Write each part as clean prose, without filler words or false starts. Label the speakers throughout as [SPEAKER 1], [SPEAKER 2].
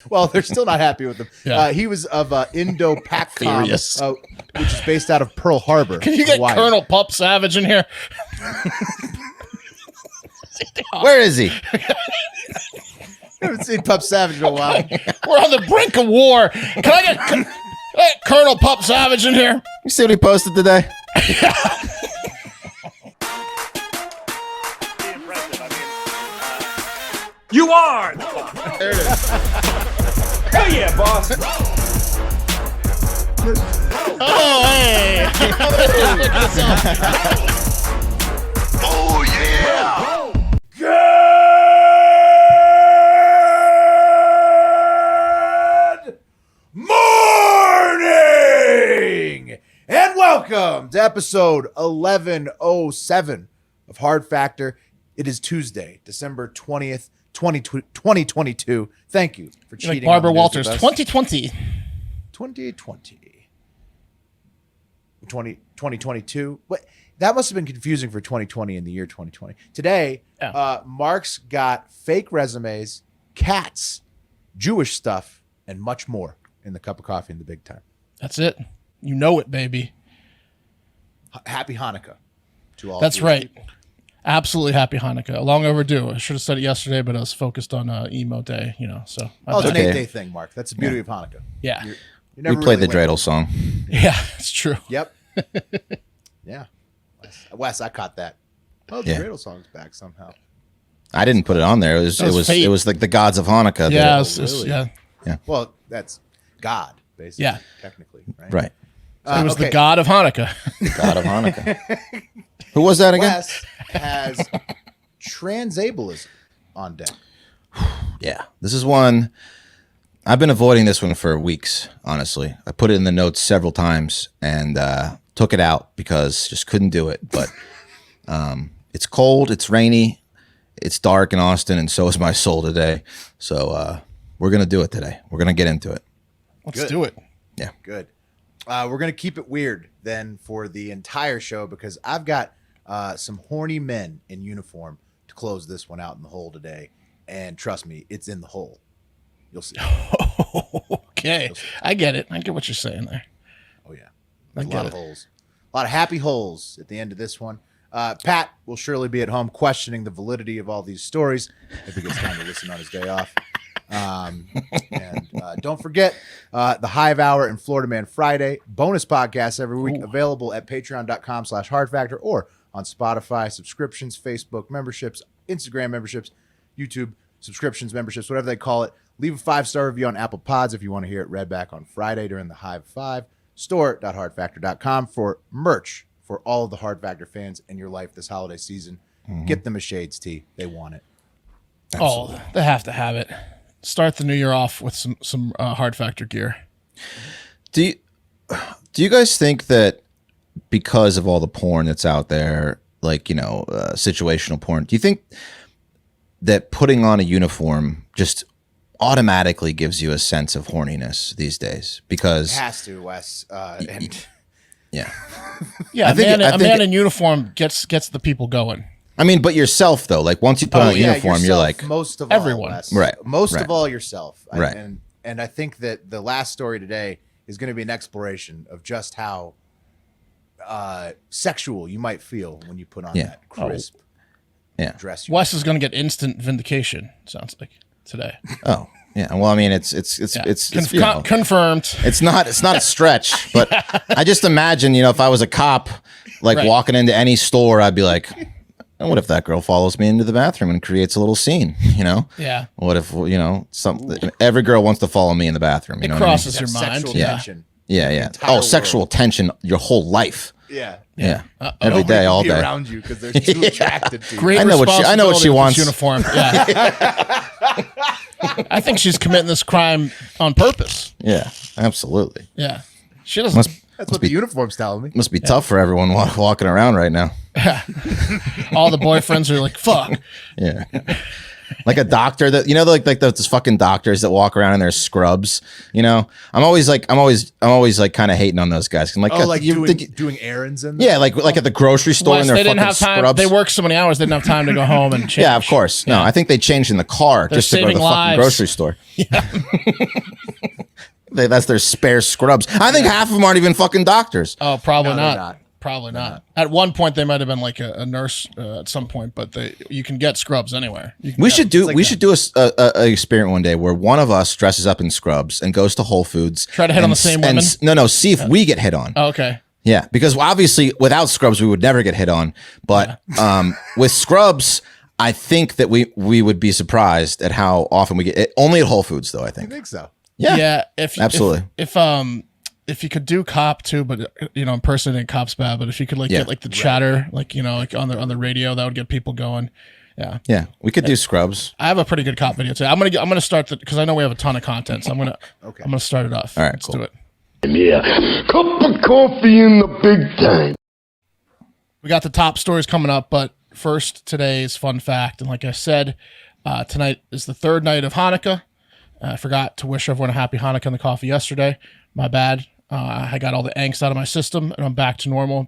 [SPEAKER 1] Well, they're still not happy with him.
[SPEAKER 2] Yeah.
[SPEAKER 1] He was of Indo-PACOM,
[SPEAKER 2] Furious.
[SPEAKER 1] which is based out of Pearl Harbor.
[SPEAKER 2] Can you get
[SPEAKER 1] Hawaii.
[SPEAKER 2] Colonel Pup Savage in here?
[SPEAKER 3] Where is he?
[SPEAKER 1] I haven't seen Pup Savage in a while.
[SPEAKER 2] We're on the brink of war. Can I get Colonel Pup Savage in here?
[SPEAKER 3] You see what he posted today?
[SPEAKER 4] You are!
[SPEAKER 1] There it is.
[SPEAKER 4] Hell yeah, boss!
[SPEAKER 2] Oh, hey.
[SPEAKER 4] Oh yeah!
[SPEAKER 1] Good morning and welcome to episode 1107 of Hard Factor. It is Tuesday, December 20th, 2022. Thank you for cheating.
[SPEAKER 2] Like Barbara
[SPEAKER 1] on the
[SPEAKER 2] Walters,
[SPEAKER 1] news with us.
[SPEAKER 2] 2020.
[SPEAKER 1] 2022. What? That must have been confusing for 2020 in the year 2020. Today, Mark's got fake resumes, cats, Jewish stuff, and much more in the cup of coffee in the big time.
[SPEAKER 2] That's it. You know it, baby.
[SPEAKER 1] Happy Hanukkah to all.
[SPEAKER 2] That's
[SPEAKER 1] of you.
[SPEAKER 2] right. Absolutely happy Hanukkah. Long overdue. I should have said it yesterday, but I was focused on emo day, So
[SPEAKER 1] Oh, it's an
[SPEAKER 3] Okay.
[SPEAKER 1] 8-day thing, Mark. That's the beauty of Hanukkah.
[SPEAKER 2] yeah.
[SPEAKER 1] You
[SPEAKER 3] We
[SPEAKER 1] never
[SPEAKER 3] played
[SPEAKER 1] really
[SPEAKER 3] the
[SPEAKER 1] win.
[SPEAKER 3] dreidel song.
[SPEAKER 2] Yeah, it's true.
[SPEAKER 1] Yep. Yeah. Wes, I caught that. Oh, the
[SPEAKER 3] Yeah.
[SPEAKER 1] dreidel song's back somehow.
[SPEAKER 3] I didn't put it on there. It was
[SPEAKER 2] fate.
[SPEAKER 3] it was like the gods of Hanukkah.
[SPEAKER 2] Yeah,
[SPEAKER 1] really?
[SPEAKER 2] yeah.
[SPEAKER 1] Well, that's God, basically.
[SPEAKER 2] Yeah.
[SPEAKER 1] Technically, right?
[SPEAKER 3] Right.
[SPEAKER 2] It was
[SPEAKER 1] okay.
[SPEAKER 2] the god of Hanukkah.
[SPEAKER 3] God of Hanukkah. Who was that again?
[SPEAKER 1] Wes has transableism on deck.
[SPEAKER 3] Yeah. This is one. I've been avoiding this one for weeks, honestly. I put it in the notes several times and took it out because just couldn't do it. But it's cold, it's rainy, it's dark in Austin, and so is my soul today. So we're going to do it today. We're going to get into it.
[SPEAKER 2] Let's
[SPEAKER 1] Good.
[SPEAKER 2] do it.
[SPEAKER 3] Yeah.
[SPEAKER 1] Good. We're going to keep it weird then for the entire show because I've got some horny men in uniform to close this one out in the hole today. And trust me, it's in the hole. You'll see.
[SPEAKER 2] Okay. I get it. I get what you're saying there.
[SPEAKER 1] Oh, yeah.
[SPEAKER 2] I
[SPEAKER 1] There's a
[SPEAKER 2] get
[SPEAKER 1] lot of
[SPEAKER 2] it.
[SPEAKER 1] holes. A lot of happy holes at the end of this one. Pat will surely be at home questioning the validity of all these stories if he gets time to listen on his day off. And don't forget the Hive Hour and Florida Man Friday bonus podcasts every week available at patreon.com/hardfactor or on Spotify subscriptions, Facebook memberships, Instagram memberships, YouTube subscriptions, memberships, whatever they call it. Leave a 5-star review on Apple Pods if you want to hear it read back on Friday during the Hive 5. Store.hardfactor.com for merch for all of the Hard Factor fans in your life this holiday season. Get them a Shades tee. They want it.
[SPEAKER 2] Oh, they have to have it. Start the new year off with some Hard Factor gear.
[SPEAKER 3] Do you guys think that because of all the porn that's out there, like, situational porn, do you think that putting on a uniform just automatically gives you a sense of horniness these days? Because
[SPEAKER 1] It has to, Wes. And
[SPEAKER 3] yeah,
[SPEAKER 2] Yeah,
[SPEAKER 3] I think- I
[SPEAKER 2] a
[SPEAKER 3] think
[SPEAKER 2] man
[SPEAKER 3] it-
[SPEAKER 2] in uniform gets the people going.
[SPEAKER 3] I mean, but yourself though, like once you put on a uniform, you're
[SPEAKER 1] yourself
[SPEAKER 3] like,
[SPEAKER 1] most of
[SPEAKER 2] everyone.
[SPEAKER 1] all, Wes.
[SPEAKER 3] Right,
[SPEAKER 1] Most
[SPEAKER 3] right.
[SPEAKER 1] of all yourself.
[SPEAKER 3] Right.
[SPEAKER 1] And I think that the last story today is going to be an exploration of just how sexual you might feel when you put on
[SPEAKER 3] Yeah.
[SPEAKER 1] that crisp
[SPEAKER 3] yeah,
[SPEAKER 1] dress.
[SPEAKER 2] Wes is going to get instant vindication. Sounds like today.
[SPEAKER 3] oh yeah. Well, I mean, it's
[SPEAKER 2] Confirmed.
[SPEAKER 3] It's not a stretch, but I just imagine, if I was a cop, like
[SPEAKER 2] Right.
[SPEAKER 3] walking into any store, I'd be like, what if that girl follows me into the bathroom and creates a little scene,
[SPEAKER 2] Yeah.
[SPEAKER 3] What if, every girl wants to follow me in the bathroom, you
[SPEAKER 2] It
[SPEAKER 3] know what I mean?
[SPEAKER 2] crosses your mind.
[SPEAKER 1] Sexual
[SPEAKER 2] Yeah.
[SPEAKER 1] tension.
[SPEAKER 3] Yeah, yeah.
[SPEAKER 1] entire
[SPEAKER 3] Oh, sexual tension your whole life.
[SPEAKER 1] Yeah.
[SPEAKER 3] Yeah.
[SPEAKER 2] Uh-oh.
[SPEAKER 3] Every day, all
[SPEAKER 1] Be
[SPEAKER 3] day.
[SPEAKER 1] around you because they're too attracted to you.
[SPEAKER 2] Great
[SPEAKER 3] I know what she
[SPEAKER 2] responsibility with
[SPEAKER 3] wants.
[SPEAKER 2] this uniform. Yeah. I think she's committing this crime on purpose.
[SPEAKER 3] Yeah, absolutely.
[SPEAKER 2] Yeah. She doesn't.
[SPEAKER 1] That's what the uniform's telling me.
[SPEAKER 3] Must be tough for everyone walking around right now.
[SPEAKER 2] All the boyfriends are like, fuck.
[SPEAKER 3] Yeah. like a doctor that like those fucking doctors that walk around in their scrubs. I'm always like kind of hating on those guys. I'm like,
[SPEAKER 1] Oh, like doing errands in there?
[SPEAKER 3] yeah, like at the grocery store
[SPEAKER 2] Well,
[SPEAKER 3] in
[SPEAKER 2] they
[SPEAKER 3] their
[SPEAKER 2] didn't
[SPEAKER 3] fucking
[SPEAKER 2] have time.
[SPEAKER 3] scrubs.
[SPEAKER 2] They worked so many hours, they didn't have time to go home and change.
[SPEAKER 3] Yeah, of course. No, I think they changed in the car just to go to
[SPEAKER 2] saving
[SPEAKER 3] the fucking
[SPEAKER 2] lives.
[SPEAKER 3] grocery store. That's their spare scrubs. I think half of them aren't even fucking doctors.
[SPEAKER 2] Oh, probably
[SPEAKER 1] No, they're
[SPEAKER 2] not.
[SPEAKER 1] not.
[SPEAKER 2] Probably not. At one point, they might have been like a nurse at some point, but you can get scrubs anywhere.
[SPEAKER 3] We should do a experiment one day where one of us dresses up in scrubs and goes to Whole Foods.
[SPEAKER 2] Try to hit on the same women?
[SPEAKER 3] No, see if we get hit on.
[SPEAKER 2] Oh, okay.
[SPEAKER 3] Yeah, because obviously without scrubs we would never get hit on, but with scrubs, I think that we would be surprised at how often we get it. Only at Whole Foods, though. I
[SPEAKER 1] I
[SPEAKER 3] think.
[SPEAKER 1] think so.
[SPEAKER 2] Yeah.
[SPEAKER 3] Absolutely.
[SPEAKER 2] If you could do cop too, but impersonating cop's bad. But if you could get like the chatter, like on the radio, that would get people going. Yeah.
[SPEAKER 3] Yeah, we could do scrubs.
[SPEAKER 2] I have a pretty good cop video too. I'm gonna start because I know we have a ton of content, so I'm gonna start it off.
[SPEAKER 3] All right,
[SPEAKER 2] let's
[SPEAKER 3] cool.
[SPEAKER 2] do it.
[SPEAKER 5] Yeah, cup of coffee in the big time.
[SPEAKER 2] We got the top stories coming up, but first, today's fun fact. And like I said, tonight is the third night of Hanukkah. I forgot to wish everyone a happy Hanukkah in the coffee yesterday. My bad. I got all the angst out of my system, and I'm back to normal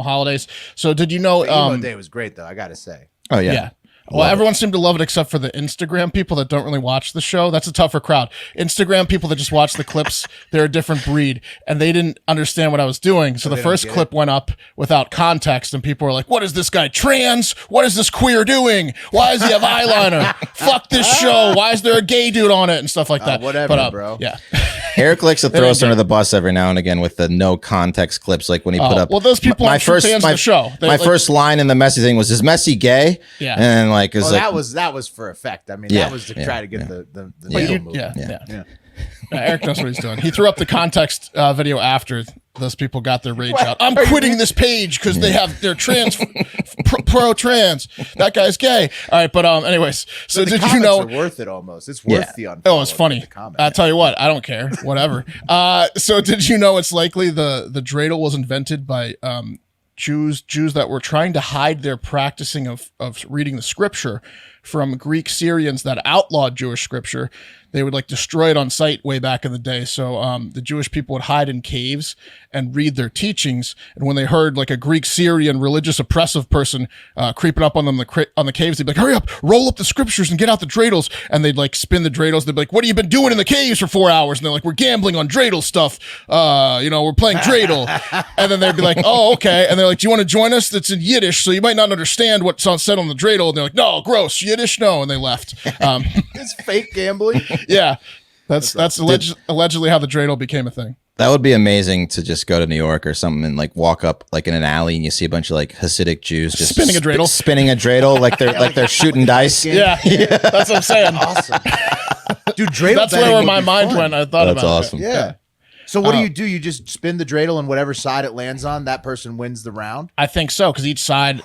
[SPEAKER 2] holidays. So did you know?
[SPEAKER 1] The emo day was great, though, I got to say.
[SPEAKER 3] Oh yeah.
[SPEAKER 2] Yeah. Well, everyone seemed to love it except for the Instagram people that don't really watch the show. That's a tougher crowd. Instagram people that just watch the clips, they're a different breed, and they didn't understand what I was doing. So the first clip went up without context, and people were like, "What is this guy trans? What is this queer doing? Why does he have eyeliner? Fuck this show. Why is there a gay dude on it?" And stuff like that.
[SPEAKER 1] Whatever, bro.
[SPEAKER 2] Yeah.
[SPEAKER 3] Eric likes to throw us under the bus every now and again with the no context clips, like when he put up.
[SPEAKER 2] Well, those people aren't true fans of the show.
[SPEAKER 3] My first line in the messy thing was, "Is Messi gay?"
[SPEAKER 2] Yeah.
[SPEAKER 3] And like,
[SPEAKER 1] That was for effect. I mean, that was to try to get the needle moving.
[SPEAKER 2] Yeah. Eric knows what he's doing. He threw up the context video after those people got their rage out. I'm quitting this page because they're trans, pro trans. That guy's gay. All right, but anyways. So
[SPEAKER 1] the
[SPEAKER 2] did you
[SPEAKER 1] comments
[SPEAKER 2] know?
[SPEAKER 1] are worth it almost. It's worth the unfollow.
[SPEAKER 2] Oh, it's funny.
[SPEAKER 1] Comment.
[SPEAKER 2] I'll tell you what. I don't care. Whatever. So did you know it's likely the dreidel was invented by Jews that were trying to hide their practicing of reading the scripture from Greek Syrians that outlawed Jewish scripture. They would destroy it on sight way back in the day. So the Jewish people would hide in caves and read their teachings. And when they heard a Greek Syrian religious oppressive person creeping up on them on the caves, they'd be like, "Hurry up, roll up the scriptures and get out the dreidels." And they'd spin the dreidels. They'd be like, "What have you been doing in the caves for 4 hours?" And they're like, "We're gambling on dreidel stuff. We're playing dreidel." And then they'd be like, "Oh, okay." And they're like, "Do you want to join us? That's in Yiddish, so you might not understand what's said on the dreidel." And they're like, "No, gross, Yiddish, no." And they left.
[SPEAKER 1] It's fake gambling.
[SPEAKER 2] Yeah, that's allegedly how the dreidel became a thing.
[SPEAKER 3] that would be amazing to just go to New York or something and walk up in an alley and you see a bunch of Hasidic Jews just
[SPEAKER 2] spinning a dreidel,
[SPEAKER 3] like they're shooting dice.
[SPEAKER 2] Yeah, that's what I'm saying.
[SPEAKER 1] Awesome, dude. Dreidel.
[SPEAKER 2] That's where my mind went. I thought
[SPEAKER 3] That's
[SPEAKER 2] about
[SPEAKER 3] awesome.
[SPEAKER 2] it.
[SPEAKER 1] Yeah. So what do? You just spin the dreidel and whatever side it lands on, that person wins the round?
[SPEAKER 2] I think so, because each side,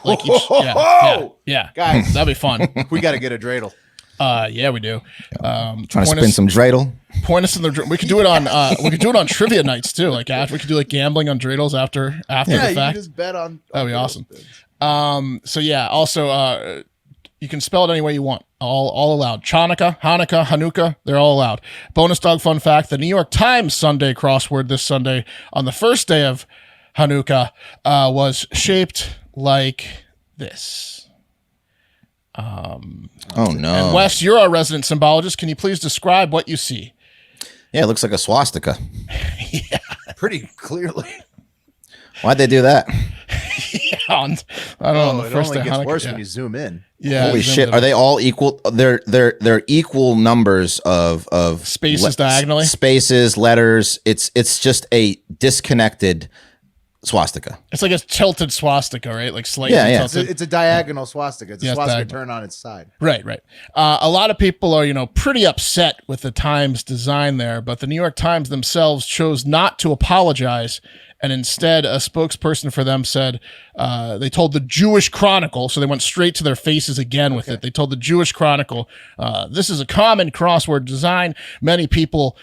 [SPEAKER 2] yeah,
[SPEAKER 1] Guys.
[SPEAKER 2] that'd be fun.
[SPEAKER 1] We got to get a dreidel.
[SPEAKER 2] Yeah, we do.
[SPEAKER 3] Trying to spin some dreidel.
[SPEAKER 2] Point us in the. We could do it on trivia nights too. After we could do gambling on dreidels after the fact.
[SPEAKER 1] You can just bet on.
[SPEAKER 2] That'd be awesome. So yeah. Also, you can spell it any way you want. All allowed. Hanukkah, they're all allowed. Bonus dog fun fact: the New York Times Sunday crossword this Sunday on the first day of Hanukkah was shaped like this.
[SPEAKER 3] Oh no!
[SPEAKER 2] And Wes, you're our resident symbologist. Can you please describe what you see?
[SPEAKER 3] Yeah, it looks like a swastika.
[SPEAKER 2] Yeah,
[SPEAKER 1] pretty clearly.
[SPEAKER 3] Why'd they do that?
[SPEAKER 2] I don't know.
[SPEAKER 1] It only gets worse when you zoom in.
[SPEAKER 2] Yeah.
[SPEAKER 3] Holy shit! Are they all equal? They're equal numbers of
[SPEAKER 2] spaces diagonally.
[SPEAKER 3] Spaces, letters. It's just a disconnected swastika.
[SPEAKER 2] It's like a tilted swastika, right? Slightly tilted.
[SPEAKER 1] It's a diagonal swastika. It's a swastika
[SPEAKER 2] diagonal.
[SPEAKER 1] turn on its side.
[SPEAKER 2] Right. A lot of people are, pretty upset with the Times design there, but the New York Times themselves chose not to apologize and instead a spokesperson for them said they told the Jewish Chronicle, so they went straight to their faces again with it. They told the Jewish Chronicle, this is a common crossword design. Many people,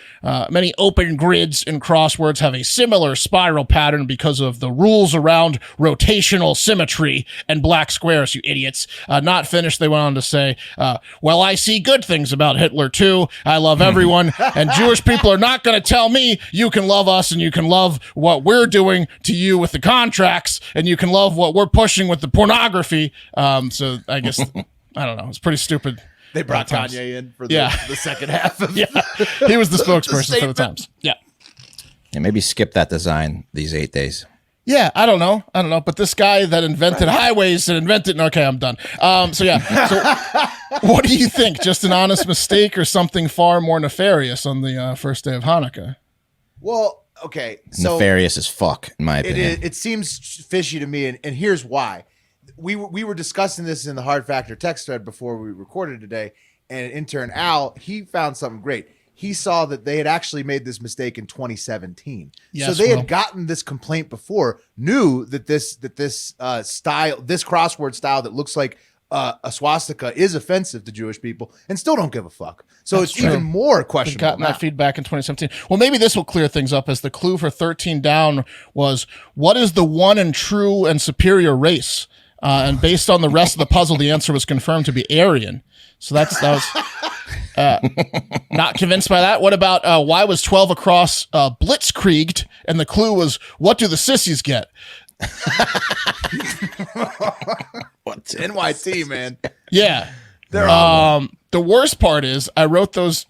[SPEAKER 2] many open grids in crosswords have a similar spiral pattern because of the rules around rotational symmetry and black squares, you idiots. Not finished, they went on to say, well, I see good things about Hitler too. I love everyone, and Jewish people are not going to tell me you can love us and you can love what we're doing to you with the contracts and you can love what we're pushing with the pornography. So I guess, I don't know. It's pretty stupid.
[SPEAKER 1] They brought
[SPEAKER 2] Times.
[SPEAKER 1] Kanye in for the second half of
[SPEAKER 2] Yeah, he was the spokesperson for the Times. Yeah.
[SPEAKER 3] Yeah, maybe skip that design these 8 days.
[SPEAKER 2] Yeah, I don't know. But this guy that invented highways and invented, okay, I'm done. So yeah. So what do you think? Just an honest mistake or something far more nefarious on the first day of Hanukkah?
[SPEAKER 1] Well, okay. So
[SPEAKER 3] Nefarious as fuck, in my opinion.
[SPEAKER 1] it seems fishy to me, and here's why. We were discussing this in the Hard Factor text thread before we recorded today, and intern Al, he found something great. He saw that they had actually made this mistake in 2017.
[SPEAKER 2] Yes,
[SPEAKER 1] so they had gotten this complaint before, knew that this style, this crossword style that looks like a swastika is offensive to Jewish people, and still don't give a fuck. So
[SPEAKER 2] That's
[SPEAKER 1] it's
[SPEAKER 2] true.
[SPEAKER 1] even more
[SPEAKER 2] We've
[SPEAKER 1] questionable
[SPEAKER 2] gotten
[SPEAKER 1] now.
[SPEAKER 2] that feedback in 2017. Well, maybe this will clear things up, as the clue for 13 down was, what is the one and true and superior race? And based on the rest of the puzzle, the answer was confirmed to be Aryan. So that was not convinced by that. What about why was 12 across blitzkrieged? And the clue was, what do the sissies get?
[SPEAKER 1] What's NYT, man?
[SPEAKER 2] Yeah.
[SPEAKER 1] They're on
[SPEAKER 2] The worst part is I wrote those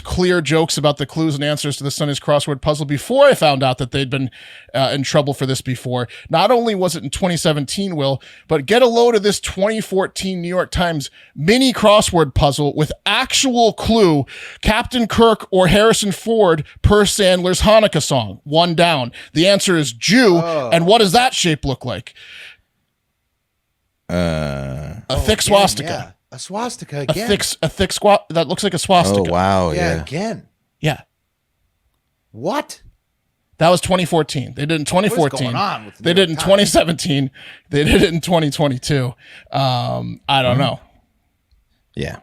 [SPEAKER 2] clear jokes about the clues and answers to the Sunday's crossword puzzle before I found out that they'd been in trouble for this before. Not only was it in 2017, Will, but get a load of this 2014 New York Times mini crossword puzzle with actual clue: Captain Kirk or Harrison Ford per Sandler's Hanukkah song. One down. The answer is Jew, and what does that shape look like? A thick swastika.
[SPEAKER 1] Yeah. A swastika
[SPEAKER 2] A
[SPEAKER 1] again.
[SPEAKER 2] thick squat that looks like a swastika.
[SPEAKER 3] Oh, wow.
[SPEAKER 1] yeah,
[SPEAKER 3] Yeah.
[SPEAKER 1] again.
[SPEAKER 2] Yeah.
[SPEAKER 1] What?
[SPEAKER 2] That was 2014. They did it in 2014.
[SPEAKER 1] What is going on with the
[SPEAKER 2] They
[SPEAKER 1] New
[SPEAKER 2] did it in
[SPEAKER 1] York Times?
[SPEAKER 2] 2017. They did it in 2022. I don't know.
[SPEAKER 3] Yeah.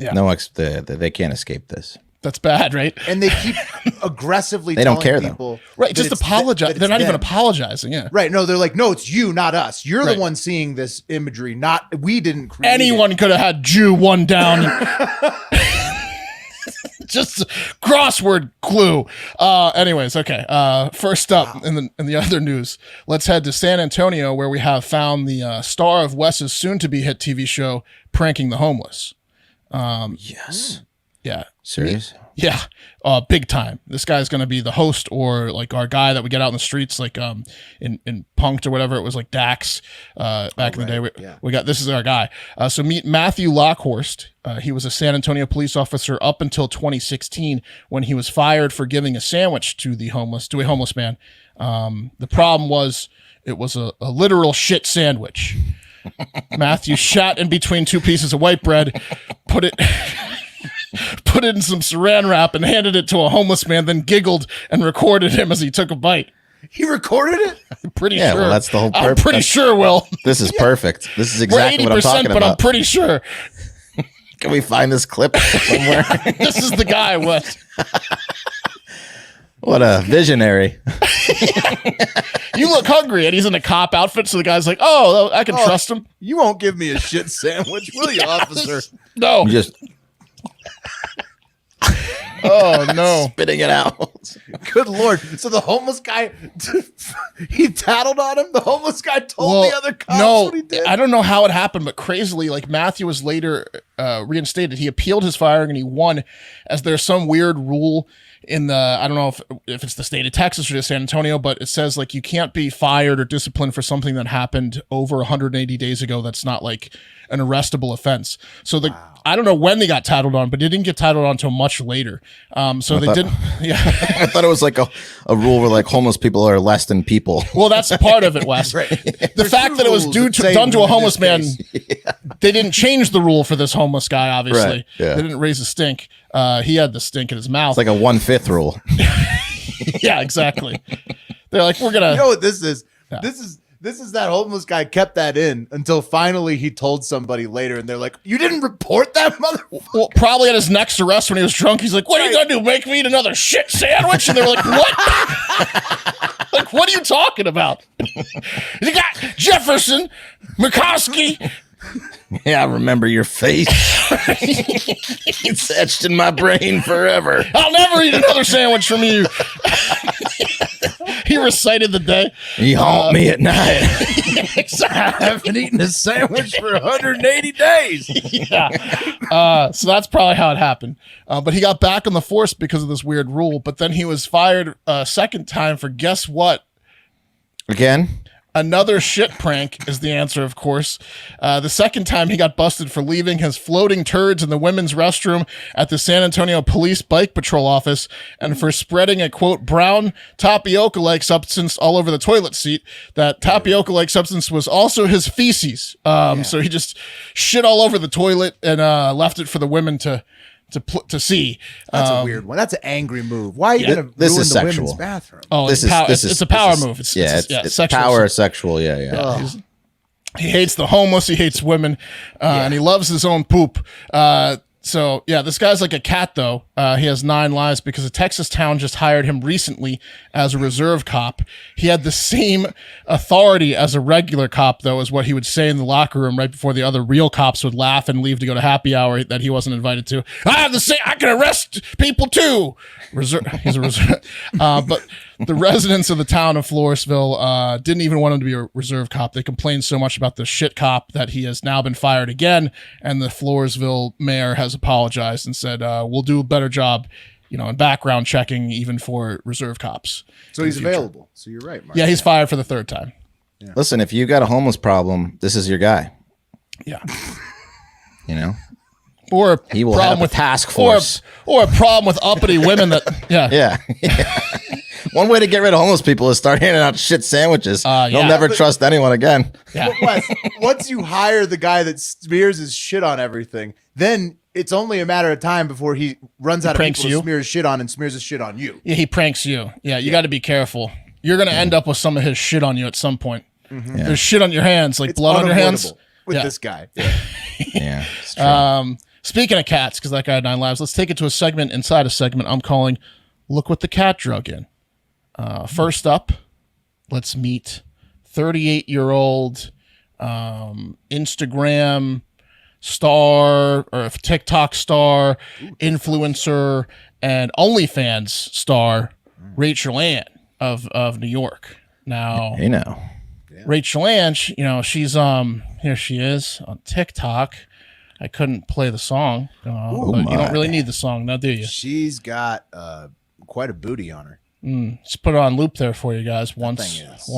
[SPEAKER 2] Yeah.
[SPEAKER 3] No, they can't escape this.
[SPEAKER 2] That's bad, right?
[SPEAKER 1] And they keep aggressively
[SPEAKER 3] They don't
[SPEAKER 1] telling
[SPEAKER 3] care, though.
[SPEAKER 1] people
[SPEAKER 2] Right.
[SPEAKER 1] that
[SPEAKER 2] Just
[SPEAKER 1] it's
[SPEAKER 2] apologize.
[SPEAKER 1] that
[SPEAKER 2] They're
[SPEAKER 1] it's
[SPEAKER 2] not even
[SPEAKER 1] them.
[SPEAKER 2] apologizing. Yeah.
[SPEAKER 1] Right. No, they're like, no, it's you, not us. You're
[SPEAKER 2] Right.
[SPEAKER 1] the one seeing this imagery, not we didn't create
[SPEAKER 2] Anyone could have had Jew one down. Just a crossword clue. Anyways, okay. First up in the other news, let's head to San Antonio, where we have found the star of Wes's soon-to-be hit TV show, Pranking the Homeless.
[SPEAKER 3] Yes.
[SPEAKER 2] Yeah.
[SPEAKER 3] Serious?
[SPEAKER 2] Yeah, big time. This guy's gonna be the host, or like our guy that we get out in the streets, like in Punked or whatever. It was like Dax back in the day. We got, this is our guy. So meet Matthew Lockhorst. He was a San Antonio police officer up until 2016, when he was fired for giving a sandwich to a homeless man. The problem was it was a literal shit sandwich. Matthew shat in between two pieces of white bread, put it in some saran wrap and handed it to a homeless man, then giggled and recorded him as he took a bite.
[SPEAKER 1] He recorded it?
[SPEAKER 2] I'm pretty
[SPEAKER 3] Yeah,
[SPEAKER 2] sure.
[SPEAKER 3] well, that's the whole
[SPEAKER 2] I'm
[SPEAKER 3] purpose.
[SPEAKER 2] pretty sure, Will.
[SPEAKER 3] This is perfect. This is
[SPEAKER 2] We're
[SPEAKER 3] exactly what I'm
[SPEAKER 2] 80%,
[SPEAKER 3] talking
[SPEAKER 2] but I'm
[SPEAKER 3] about.
[SPEAKER 2] pretty sure
[SPEAKER 3] Can we find this clip somewhere?
[SPEAKER 2] this is the guy, Wes.
[SPEAKER 3] What a visionary.
[SPEAKER 2] You look hungry, and he's in a cop outfit, so the guy's like, oh, I can trust him.
[SPEAKER 1] You won't give me a shit sandwich, will you, officer?
[SPEAKER 2] No.
[SPEAKER 3] You just
[SPEAKER 2] Oh, no.
[SPEAKER 3] spitting it out.
[SPEAKER 1] Good Lord. So the homeless guy, he tattled on him? The homeless guy told the other cops what he did?
[SPEAKER 2] I don't know how it happened, but crazily, like, Matthew was later reinstated. He appealed his firing and he won, as there's some weird rule in the, I don't know if it's the state of Texas or just San Antonio, but it says like you can't be fired or disciplined for something that happened over 180 days ago. That's not like an arrestable offense. So I don't know when they got tattled on, but they didn't get tattled on until much later. So they didn't. Yeah.
[SPEAKER 3] I thought it was like a rule where like homeless people are less than people.
[SPEAKER 2] Well, that's part of it, Wes.
[SPEAKER 1] Right.
[SPEAKER 2] The
[SPEAKER 1] There's
[SPEAKER 2] fact
[SPEAKER 1] two
[SPEAKER 2] that it was
[SPEAKER 1] rules that say
[SPEAKER 2] done to a
[SPEAKER 1] in
[SPEAKER 2] homeless
[SPEAKER 1] this
[SPEAKER 2] man,
[SPEAKER 1] case.
[SPEAKER 2] they didn't change the rule for this homeless guy, obviously.
[SPEAKER 3] Right, yeah.
[SPEAKER 2] They didn't raise a stink. He had the stink in his mouth.
[SPEAKER 3] It's like a 1/5 rule.
[SPEAKER 2] Yeah, exactly. They're like, we're gonna.
[SPEAKER 1] You know what this is?
[SPEAKER 2] Yeah.
[SPEAKER 1] This is that homeless guy kept that in until finally he told somebody later, and they're like, "You didn't report that, mother."
[SPEAKER 2] Well, probably at his next arrest when he was drunk, he's like, "What are you gonna do? Make me eat another shit sandwich?" And they're like, "What? Like, what are you talking about?" You got Jefferson, McCoskey.
[SPEAKER 3] Yeah, I remember your face. It's etched in my brain forever.
[SPEAKER 2] I'll never eat another sandwich from you. He recited the day.
[SPEAKER 3] You haunt me at night.
[SPEAKER 1] I haven't eaten a sandwich for 180 days.
[SPEAKER 2] Yeah. So that's probably how it happened. But he got back on the force because of this weird rule. But then he was fired a second time for guess what?
[SPEAKER 3] Again?
[SPEAKER 2] Another shit prank is the answer, of course. The second time he got busted for leaving his floating turds in the women's restroom at the San Antonio Police Bike Patrol office and for spreading a, quote, brown tapioca-like substance all over the toilet seat. That tapioca-like substance was also his feces. So he just shit all over the toilet and left it for the women to see.
[SPEAKER 1] That's a weird one. That's an angry move. Why are you going to
[SPEAKER 3] this
[SPEAKER 1] ruin
[SPEAKER 3] is
[SPEAKER 1] the
[SPEAKER 3] sexual.
[SPEAKER 1] women's bathroom?
[SPEAKER 2] Oh, it's a power move. It's sexual.
[SPEAKER 3] Power sexual. Yeah.
[SPEAKER 2] He hates the homeless. He hates women, and he loves his own poop. So yeah, this guy's like a cat though. He has 9 lives because a Texas town just hired him recently as a reserve cop. He had the same authority as a regular cop though, is what he would say in the locker room right before the other real cops would laugh and leave to go to happy hour that he wasn't invited to. I have the same. I can arrest people too. He's a reserve. But the residents of the town of Floresville didn't even want him to be a reserve cop. They complained so much about the shit cop that he has now been fired again. And the Floresville mayor has apologized and said, we'll do a better job, in background checking even for reserve cops.
[SPEAKER 1] So he's available. So you're right, Mark.
[SPEAKER 2] Yeah, he's fired for the 3rd time.
[SPEAKER 1] Yeah.
[SPEAKER 3] Listen, if you got a homeless problem, this is your guy.
[SPEAKER 2] Yeah.
[SPEAKER 3] Or
[SPEAKER 2] a
[SPEAKER 3] he will
[SPEAKER 2] problem
[SPEAKER 3] have
[SPEAKER 2] with
[SPEAKER 3] a task force.
[SPEAKER 2] Or a problem with uppity women that,
[SPEAKER 3] Yeah. One way to get rid of homeless people is start handing out shit sandwiches. You'll never trust anyone again.
[SPEAKER 2] Yeah.
[SPEAKER 1] Wes, once you hire the guy that smears his shit on everything, then it's only a matter of time before he runs out of people to smear his shit on and smears his shit on you.
[SPEAKER 2] Yeah, he pranks you. Yeah, you got to be careful. You're going to end up with some of his shit on you at some point.
[SPEAKER 1] Mm-hmm.
[SPEAKER 2] There's shit on your hands, like
[SPEAKER 1] It's
[SPEAKER 2] blood on your hands.
[SPEAKER 1] unavoidable with this guy.
[SPEAKER 3] Yeah. It's true.
[SPEAKER 2] Speaking of cats, because that guy had 9 lives, let's take it to a segment inside a segment I'm calling Look What the Cat Drug In. First up, let's meet 38-year-old Instagram star or TikTok star, influencer, and OnlyFans star Rachel Ann of New York. Now, Rachel Ann, she's here she is on TikTok. I couldn't play the song, but you don't really need the song now, do you?
[SPEAKER 1] She's got quite a booty on her.
[SPEAKER 2] Just put it on loop there for you guys one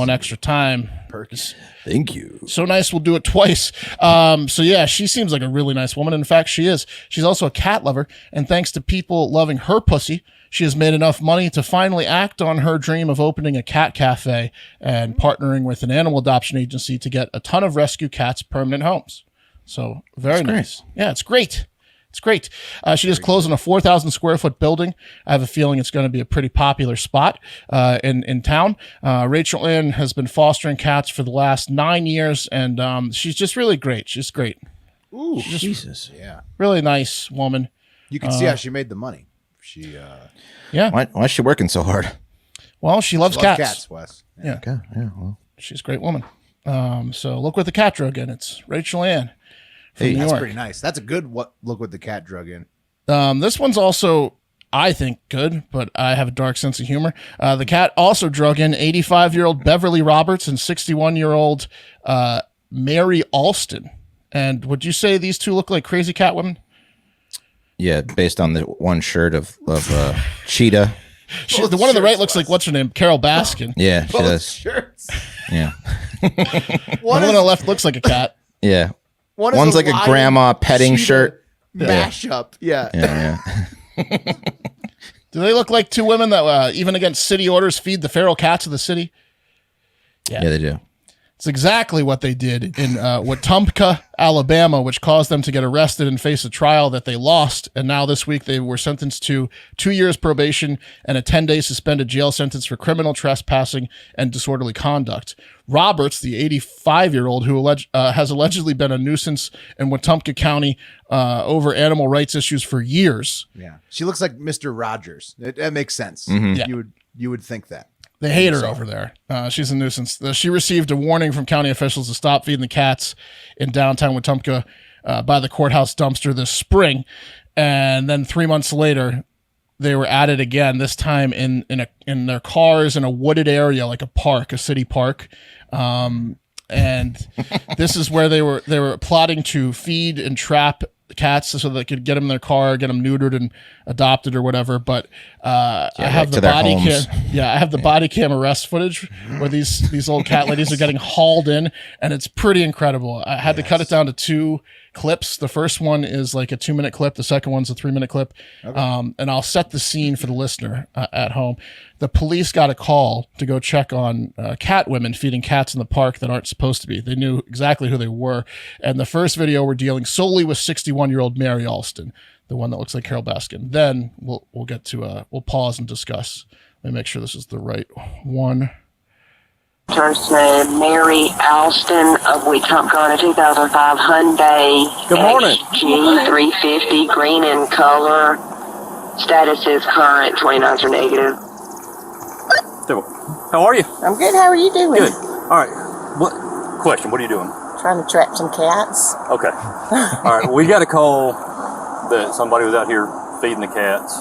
[SPEAKER 2] extra time.
[SPEAKER 1] Perkins.
[SPEAKER 3] Thank you.
[SPEAKER 2] So nice, we'll do it twice. So yeah, she seems like a really nice woman. In fact, she is. She's also a cat lover, and thanks to people loving her pussy, she has made enough money to finally act on her dream of opening a cat cafe and partnering with an animal adoption agency to get a ton of rescue cats permanent homes. So very nice. Yeah, it's great. It's great. She just closed on a 4,000 square foot building. I have a feeling it's going to be a pretty popular spot in town. Rachel Ann has been fostering cats for the last 9 years, and she's just really great. She's great.
[SPEAKER 1] Ooh,
[SPEAKER 3] Jesus.
[SPEAKER 1] Yeah.
[SPEAKER 2] Really nice woman.
[SPEAKER 1] You can see how she made the money. She
[SPEAKER 2] Yeah.
[SPEAKER 3] Why is she working so hard?
[SPEAKER 2] Well, she loves cats.
[SPEAKER 1] Wes.
[SPEAKER 2] Yeah.
[SPEAKER 3] Okay. Yeah. Well.
[SPEAKER 2] She's a great woman. So look what the cat drug in. It's Rachel Ann.
[SPEAKER 3] Hey,
[SPEAKER 1] That's pretty nice. That's a good look what the cat drug in.
[SPEAKER 2] This one's also, I think, good, but I have a dark sense of humor. The cat also drug in 85-year-old Beverly Roberts and 61-year-old Mary Alston. And would you say these two look like crazy cat women?
[SPEAKER 3] Yeah, based on the one shirt of Cheetah.
[SPEAKER 2] The one on the right looks like, what's her name? Carol Baskin.
[SPEAKER 3] Yeah, she does.
[SPEAKER 1] Shirts.
[SPEAKER 3] Yeah.
[SPEAKER 2] The one on the left looks like a cat.
[SPEAKER 3] Yeah.
[SPEAKER 1] One's
[SPEAKER 3] One's like a grandma petting shirt.
[SPEAKER 1] Mashup. Yeah.
[SPEAKER 3] Yeah.
[SPEAKER 2] Do they look like two women that, even against city orders, feed the feral cats of the city?
[SPEAKER 3] Yeah, they do.
[SPEAKER 2] It's exactly what they did in Wetumpka, Alabama, which caused them to get arrested and face a trial that they lost. And now this week they were sentenced to 2 years probation and a 10-day suspended jail sentence for criminal trespassing and disorderly conduct. Roberts, the 85-year-old who has allegedly been a nuisance in Wetumpka County over animal rights issues for years.
[SPEAKER 1] Yeah, she looks like Mr. Rogers. That makes sense.
[SPEAKER 2] Yeah.
[SPEAKER 1] You would think that.
[SPEAKER 2] They hate her over there. She's a nuisance. She received a warning from county officials to stop feeding the cats in downtown Wetumpka by the courthouse dumpster this spring. And then 3 months later, they were at it again, this time in their cars in a wooded area, like a park, a city park. And this is where they were plotting to feed and trap cats so they could get them in their car, get them neutered and adopted or whatever. But I have the body cam. Yeah, I have the body cam arrest footage where these old cat ladies are getting hauled in, and it's pretty incredible. I had to cut it down to 2 clips. The first one is like a 2-minute clip. The second one's a 3-minute clip. Okay. And I'll set the scene for the listener at home. The police got a call to go check on cat women feeding cats in the park that aren't supposed to be. They knew exactly who they were. And the first video, we're dealing solely with 61-year-old Mary Alston, the one that looks like Carol Baskin. Then we'll get to we'll pause and discuss. Let me make sure this is the right one.
[SPEAKER 6] Turns to Mary Alston of Wetumpka, a 2005 Hyundai.
[SPEAKER 4] Good morning.
[SPEAKER 6] G350, green in color. Status is current, 29s are negative.
[SPEAKER 4] How are you?
[SPEAKER 7] I'm good. How are you doing?
[SPEAKER 4] Good. All right. What are you doing?
[SPEAKER 7] Trying to trap some cats.
[SPEAKER 4] Okay. All right. We got a call that somebody was out here feeding the cats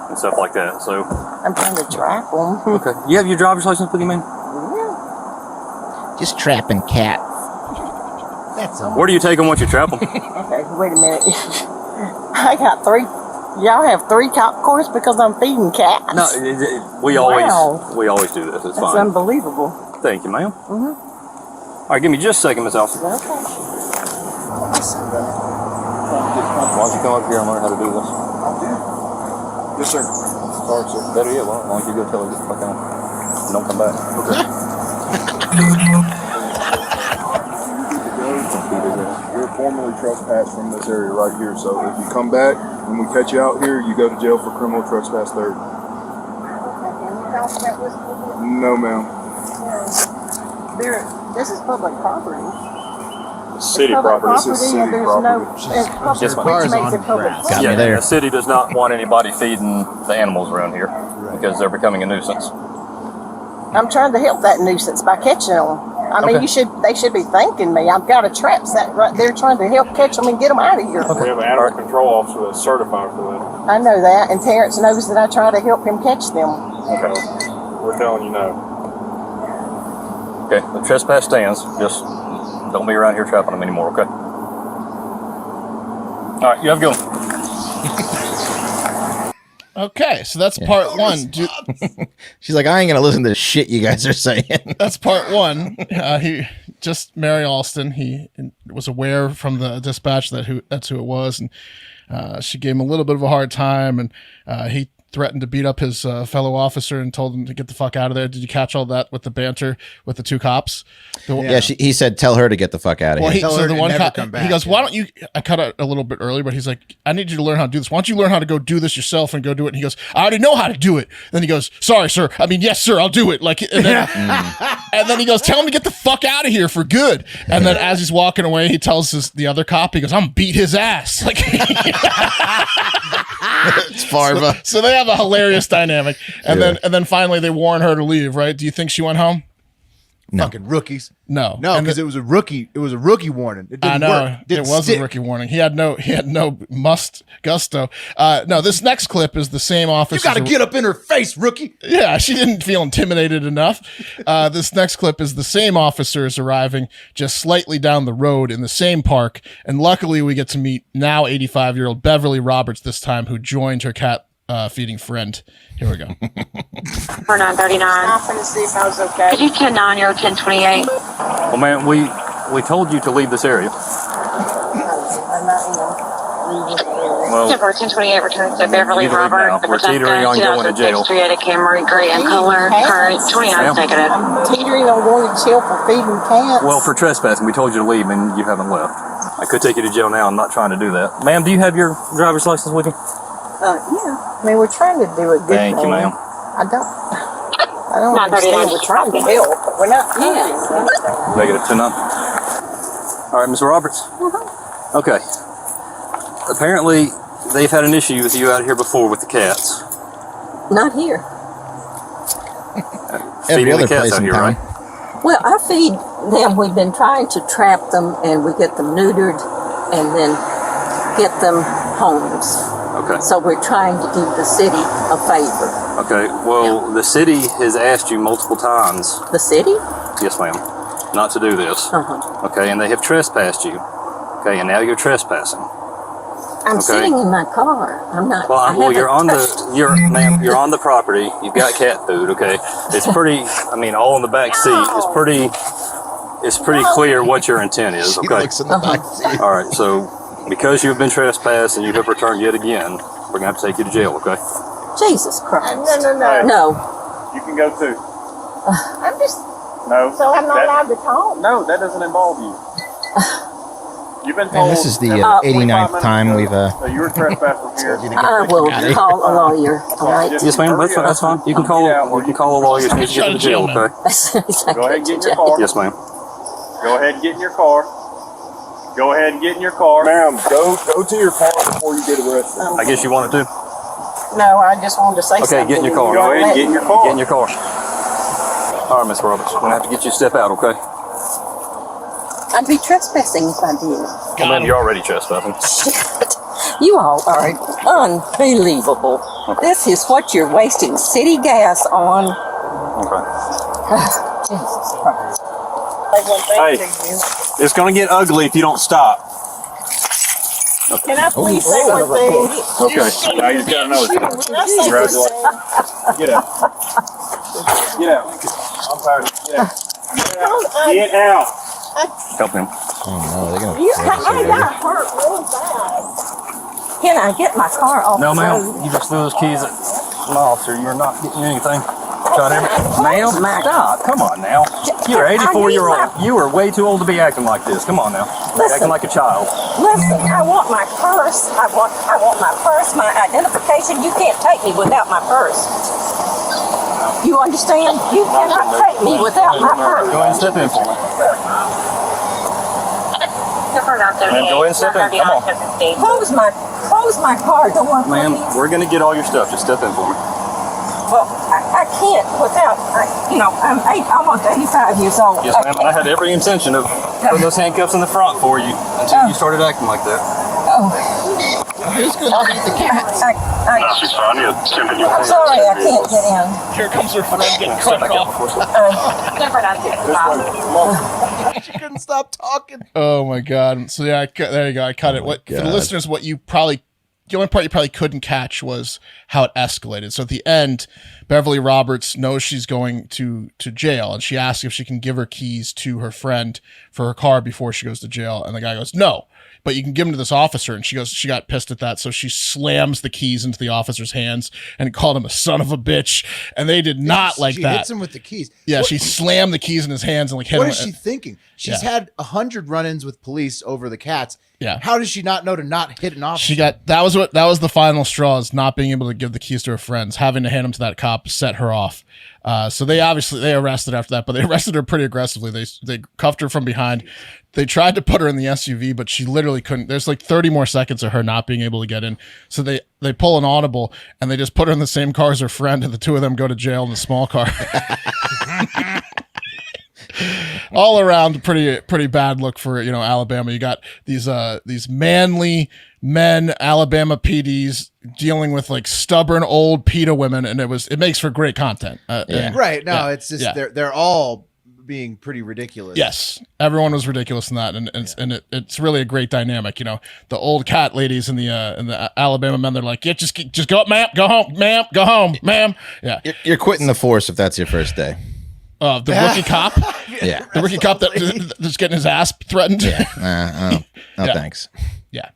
[SPEAKER 4] and stuff like that. So.
[SPEAKER 7] I'm trying to trap them.
[SPEAKER 4] Okay. You have your driver's license with you, man?
[SPEAKER 7] Yeah.
[SPEAKER 3] Just trapping cats.
[SPEAKER 4] Where do you take them once you trap them?
[SPEAKER 7] Okay, wait a minute. I got 3. Y'all have 3 cop cars because I'm feeding cats.
[SPEAKER 4] No, we always do this. It's
[SPEAKER 7] That's
[SPEAKER 4] fine.
[SPEAKER 7] unbelievable.
[SPEAKER 4] Thank you, ma'am. All right, give me just a second, Miss Alston.
[SPEAKER 7] Okay.
[SPEAKER 4] Why don't you come up here and learn how to do this?
[SPEAKER 8] Yes, sir.
[SPEAKER 4] Sorry, sir. Better yet, why don't you go tell her to get the fuck on and don't come back?
[SPEAKER 8] You're formally trespassed from this area right here, so if you come back and we catch you out here, you go to jail for criminal trespass third. No, ma'am.
[SPEAKER 7] This is public property.
[SPEAKER 8] City property. This is city property.
[SPEAKER 4] Yes, ma'am.
[SPEAKER 7] Which makes it public property.
[SPEAKER 3] me there.
[SPEAKER 4] The city does not want anybody feeding the animals around here because they're becoming a nuisance.
[SPEAKER 7] I'm trying to help that nuisance by catching them. I mean,
[SPEAKER 4] Okay.
[SPEAKER 7] they should be thanking me. I've got a trap set right there trying to help catch them and get them out of here.
[SPEAKER 8] We have an animal control officer that's certified for that.
[SPEAKER 7] I know that, and Terrence knows that I try to help him catch them.
[SPEAKER 8] Okay. We're telling you no.
[SPEAKER 4] Okay, the trespass stands. Just don't be around here trapping them anymore, okay? All right, you have a good one.
[SPEAKER 2] Okay, so that's part one.
[SPEAKER 3] She's like, I ain't gonna listen to the shit you guys are saying.
[SPEAKER 2] That's part one. Mary Alston. He was aware from the dispatch that's who it was, and she gave him a little bit of a hard time, and he threatened to beat up his fellow officer and told him to get the fuck out of there. Did you catch all that with the banter with the 2 cops?
[SPEAKER 3] He said, tell her to get the fuck out of
[SPEAKER 2] Well,
[SPEAKER 3] here.
[SPEAKER 1] Tell her to never come back,
[SPEAKER 2] he goes,
[SPEAKER 1] yeah.
[SPEAKER 2] why don't you, I cut it a little bit earlier, but he's like, I need you to learn how to do this. Why don't you learn how to go do this yourself and go do it? And he goes, I already know how to do it. Then he goes, sorry, sir. I mean, yes, sir, I'll do it. Like, and then, and then he goes, tell him to get the fuck out of here for good. And then as he's walking away, he tells the other cop, he goes, I'm beat his ass. Like,
[SPEAKER 3] It's Farva.
[SPEAKER 2] so they have a hilarious dynamic. And then finally they warn her to leave, right? Do you think she went home?
[SPEAKER 1] Fucking rookies.
[SPEAKER 2] No.
[SPEAKER 1] No,
[SPEAKER 2] And
[SPEAKER 1] because it was a rookie. It was a rookie warning. It didn't
[SPEAKER 2] I know
[SPEAKER 1] work. Didn't
[SPEAKER 2] it was
[SPEAKER 1] stick.
[SPEAKER 2] a rookie warning. He had no gusto. No, this next clip is the same officer.
[SPEAKER 1] You got to get up in her face, rookie.
[SPEAKER 2] Yeah, she didn't feel intimidated enough. This next clip is the same officers arriving just slightly down the road in the same park, and luckily we get to meet now 85-year-old Beverly Roberts this time, who joined her cat feeding friend. Here we go.
[SPEAKER 6] For 939.
[SPEAKER 7] I'm going to see if I was okay.
[SPEAKER 6] Could you 10-9, you're 1028.
[SPEAKER 4] Well, man, we told you to leave this area.
[SPEAKER 7] I'm not in.
[SPEAKER 4] Well,
[SPEAKER 6] Number 1028 returns to Beverly
[SPEAKER 4] you can leave
[SPEAKER 6] Robert.
[SPEAKER 4] now. We're teetering on going to jail.
[SPEAKER 6] 2006 Camry, gray in color, current 29 negative.
[SPEAKER 7] I'm teetering on going to jail for feeding cats.
[SPEAKER 4] Well, for trespassing, we told you to leave and you haven't left. I could take you to jail now. I'm not trying to do that. Ma'am, do you have your driver's license with you?
[SPEAKER 7] Yeah. I mean, we're trying to do it good.
[SPEAKER 4] Thank you, ma'am.
[SPEAKER 7] I don't understand. We're trying to help. We're not.
[SPEAKER 4] Negative 29. All right, Ms. Roberts. Okay. Apparently, they've had an issue with you out here before with the cats.
[SPEAKER 9] Not here.
[SPEAKER 3] Every
[SPEAKER 4] Feeding
[SPEAKER 3] other
[SPEAKER 4] the cats
[SPEAKER 3] place
[SPEAKER 4] out
[SPEAKER 3] in
[SPEAKER 4] here,
[SPEAKER 3] town.
[SPEAKER 4] right?
[SPEAKER 9] Well, I feed them. We've been trying to trap them, and we get them neutered and then get them homes.
[SPEAKER 4] Okay.
[SPEAKER 9] So we're trying to do the city a favor.
[SPEAKER 4] Okay. Well, the city has asked you multiple times.
[SPEAKER 9] The city?
[SPEAKER 4] Yes, ma'am. Not to do this. Okay, and they have trespassed you. Okay, and now you're trespassing.
[SPEAKER 9] I'm sitting in my car. I'm not.
[SPEAKER 4] Well, you're on you're on the property. You've got cat food. Okay, it's pretty. I mean, all in the back seat. It's pretty clear what your intent is.
[SPEAKER 3] She
[SPEAKER 4] Okay.
[SPEAKER 3] looks in the back seat.
[SPEAKER 4] All right. So, because you have been trespassed and you have returned yet again, we're gonna have to take you to jail. Okay.
[SPEAKER 9] Jesus Christ.
[SPEAKER 7] No.
[SPEAKER 9] No.
[SPEAKER 8] You can go too.
[SPEAKER 7] I'm just.
[SPEAKER 8] No.
[SPEAKER 7] So I'm not allowed to talk.
[SPEAKER 8] No, that doesn't involve you. You've been told.
[SPEAKER 3] Man, this is the 89th
[SPEAKER 8] 45 minutes
[SPEAKER 3] time
[SPEAKER 8] ago
[SPEAKER 3] we've
[SPEAKER 8] that you were trespassed from here.
[SPEAKER 9] I will call a lawyer. All right.
[SPEAKER 4] Yes, ma'am. That's fine. You can call a lawyer as soon as you get to jail. Okay.
[SPEAKER 8] Go ahead and get in your car.
[SPEAKER 4] Yes, ma'am.
[SPEAKER 8] Go ahead and get in your car. Go ahead and get in your car. Ma'am, go to your car before you get arrested.
[SPEAKER 4] I guess you wanted to.
[SPEAKER 7] No, I just wanted to say something.
[SPEAKER 4] Okay, get in your car.
[SPEAKER 8] Go ahead and get in your car.
[SPEAKER 4] Get in your car. All right, Miss Roberts. We're gonna have to get you to step out. Okay.
[SPEAKER 9] I'd be trespassing if I did.
[SPEAKER 4] Well, ma'am, you're already trespassing.
[SPEAKER 9] Shit. You all are unbelievable. This is what you're wasting city gas on.
[SPEAKER 4] Okay.
[SPEAKER 9] Jesus Christ.
[SPEAKER 4] Hey, it's gonna get ugly if you don't stop.
[SPEAKER 7] Can I please say one thing?
[SPEAKER 8] Okay. Now you just gotta know it. Congratulations. Get out. Get out. I'm tired. Get out. Get out.
[SPEAKER 4] Help him.
[SPEAKER 3] Oh no, they're gonna.
[SPEAKER 7] I got hurt real bad.
[SPEAKER 9] Can I get my car off
[SPEAKER 4] No,
[SPEAKER 9] the
[SPEAKER 4] ma'am.
[SPEAKER 9] road?
[SPEAKER 4] You just threw those keys at an officer. You're not getting anything. Shot everything. Ma'am, stop. Come on now. You're 84-year-old. You are way too old to be acting like this. Come on now.
[SPEAKER 9] Listen.
[SPEAKER 4] Acting like a child.
[SPEAKER 9] Listen, I want my purse. I want my purse, my identification. You can't take me without my purse. You understand? You cannot take me without my purse.
[SPEAKER 4] Go ahead and step in for me. Ma'am, go ahead and step in. Come on.
[SPEAKER 9] Close my car door.
[SPEAKER 4] Ma'am,
[SPEAKER 9] please.
[SPEAKER 4] we're going to get all your stuff. Just step in for me.
[SPEAKER 9] Well, I can't without, I'm almost 85 years old.
[SPEAKER 4] Yes, ma'am. I had every intention of putting those handcuffs in the front for you until you started acting like that.
[SPEAKER 2] Who's going to feed the cats?
[SPEAKER 9] I'm sorry I can't get in.
[SPEAKER 2] Here comes her friend getting
[SPEAKER 4] Step
[SPEAKER 2] cut
[SPEAKER 4] back out
[SPEAKER 2] off.
[SPEAKER 4] before
[SPEAKER 1] She couldn't stop talking.
[SPEAKER 2] Oh my god! So yeah, there you go. I cut it. What for the
[SPEAKER 3] God.
[SPEAKER 2] listeners? What you probably the only part you probably couldn't catch was how it escalated. So at the end, Beverly Roberts knows she's going to jail, and she asks if she can give her keys to her friend for her car before she goes to jail. And the guy goes, "No, but you can give them to this officer." And she got pissed at that, so she slams the keys into the officer's hands and called him a son of a bitch. And they did not like
[SPEAKER 1] she
[SPEAKER 2] that.
[SPEAKER 1] hits him with the keys.
[SPEAKER 2] Yeah, she slammed the keys in his hands and like hit
[SPEAKER 1] What
[SPEAKER 2] him.
[SPEAKER 1] is she thinking? She's had 100 run-ins with police over the cats.
[SPEAKER 2] Yeah.
[SPEAKER 1] How does she not know to not hit an officer?
[SPEAKER 2] That was the final straw, is not being able to give the keys to her friends. Having to hand them to that cop set her off. So they arrested after that, but they arrested her pretty aggressively. They cuffed her from behind. They tried to put her in the SUV, but she literally couldn't. There's like 30 more seconds of her not being able to get in. So they pull an audible and they just put her in the same car as her friend, and the two of them go to jail in the small car. All around pretty bad look for Alabama. You got these manly men, Alabama PDs dealing with like stubborn old PETA women, and it makes for great content.
[SPEAKER 1] Right. No, it's just they're all being pretty ridiculous.
[SPEAKER 2] Yes, everyone was ridiculous in that, and it's really a great dynamic. The old cat ladies and the Alabama men, they're like, yeah, just go, ma'am, go home, ma'am, go home, ma'am. Yeah,
[SPEAKER 3] You're quitting the force if that's your first day.
[SPEAKER 2] The rookie cop.
[SPEAKER 3] Yeah.
[SPEAKER 2] The rookie cop that's getting his ass threatened.
[SPEAKER 3] No,
[SPEAKER 2] Yeah.
[SPEAKER 3] thanks.
[SPEAKER 2] Yeah.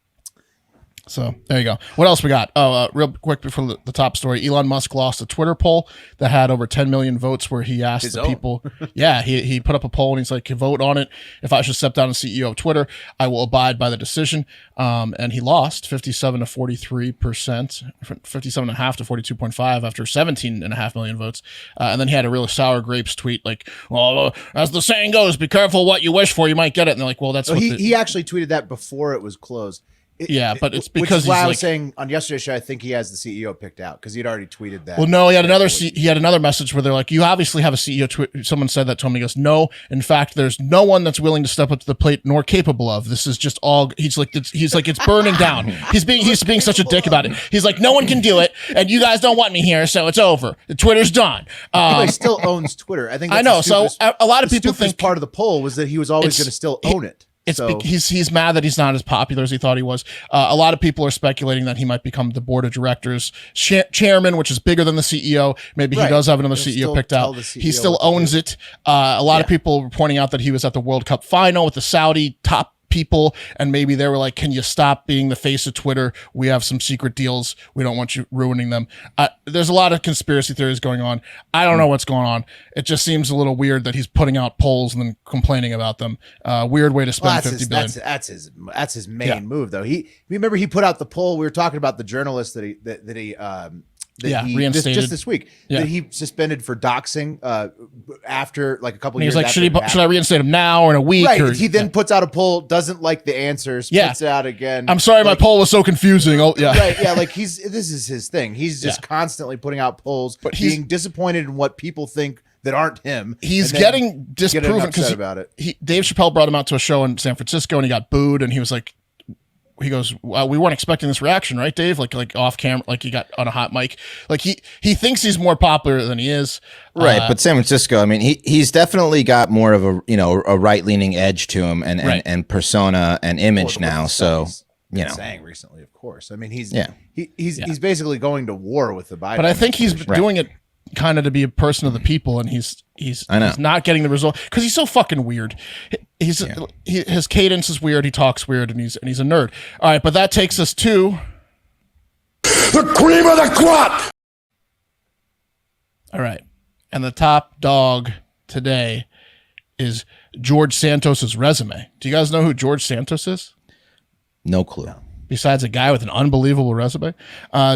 [SPEAKER 2] So there you go. What else we got? Oh, real quick before the top story, Elon Musk lost a Twitter poll that had over 10 million votes where he asked people. Yeah, he put up a poll and he's like, vote on it. If I should step down as CEO of Twitter, I will abide by the decision. And he lost 57 to 43%, 57.5 to 42.5 after 17.5 million votes. And then he had a really sour grapes tweet like, well, as the saying goes, be careful what you wish for, you might get it. And they're like, well, that's what
[SPEAKER 1] he actually tweeted that before it was closed.
[SPEAKER 2] But it's because
[SPEAKER 1] which is why
[SPEAKER 2] he's
[SPEAKER 1] I was saying on yesterday's show, I think he has the CEO picked out because he'd already tweeted that.
[SPEAKER 2] Well, no, he had another message where they're like, you obviously have a CEO. Someone said that to him. He goes, no, in fact, there's no one that's willing to step up to the plate nor capable of. This is just all. He's like, it's burning down. He's being such a dick about it. He's like, no one can do it, and you guys don't want me here, so it's over. Twitter's done.
[SPEAKER 1] He still owns Twitter. I think. That's
[SPEAKER 2] I know. So a lot of people think
[SPEAKER 1] part of the poll was that he was always going to still own it.
[SPEAKER 2] He's mad that he's not as popular as he thought he was. A lot of people are speculating that he might become the board of directors chairman, which is bigger than the CEO. Maybe he does have another CEO picked out. He still owns it. A lot of people were pointing out that he was at the World Cup final with the Saudi top people, and maybe they were like, can you stop being the face of Twitter? We have some secret deals. We don't want you ruining them. There's a lot of conspiracy theories going on. I don't know what's going on. It just seems a little weird that he's putting out polls and then complaining about them. Weird way to spend $50 billion.
[SPEAKER 1] That's his main move, though. Remember he put out the poll. We were talking about the journalist that he reinstated just this week that he suspended for doxing after like a couple years.
[SPEAKER 2] He's like, should I reinstate him now or in a week?
[SPEAKER 1] Right.
[SPEAKER 2] Or,
[SPEAKER 1] he then puts out a poll, doesn't like the answers, puts it out again.
[SPEAKER 2] I'm sorry, my poll was so confusing. Oh yeah,
[SPEAKER 1] right. Yeah, like this is his thing. He's just constantly putting out polls, but being disappointed in what people think that aren't him.
[SPEAKER 2] He's getting disproven because
[SPEAKER 1] about it.
[SPEAKER 2] Dave Chappelle brought him out to a show in San Francisco and he got booed, and he was like, he goes, well, we weren't expecting this reaction, right, Dave? Like off camera, like he got on a hot mic. Like he thinks he's more popular than he is.
[SPEAKER 3] Right, but San Francisco, I mean, he's definitely got more of a right leaning edge to him and persona and image now. So
[SPEAKER 1] saying recently, of course. I mean, he's basically going to war with the Biden.
[SPEAKER 2] But I think he's doing it kind of to be a person of the people, and he's not getting the result because he's so fucking weird. His cadence is weird. He talks weird, and he's a nerd. All right, but that takes us to
[SPEAKER 5] the cream of the crop.
[SPEAKER 2] All right, and the top dog today is George Santos's resume. Do you guys know who George Santos is?
[SPEAKER 3] No clue. No.
[SPEAKER 2] Besides a guy with an unbelievable resume,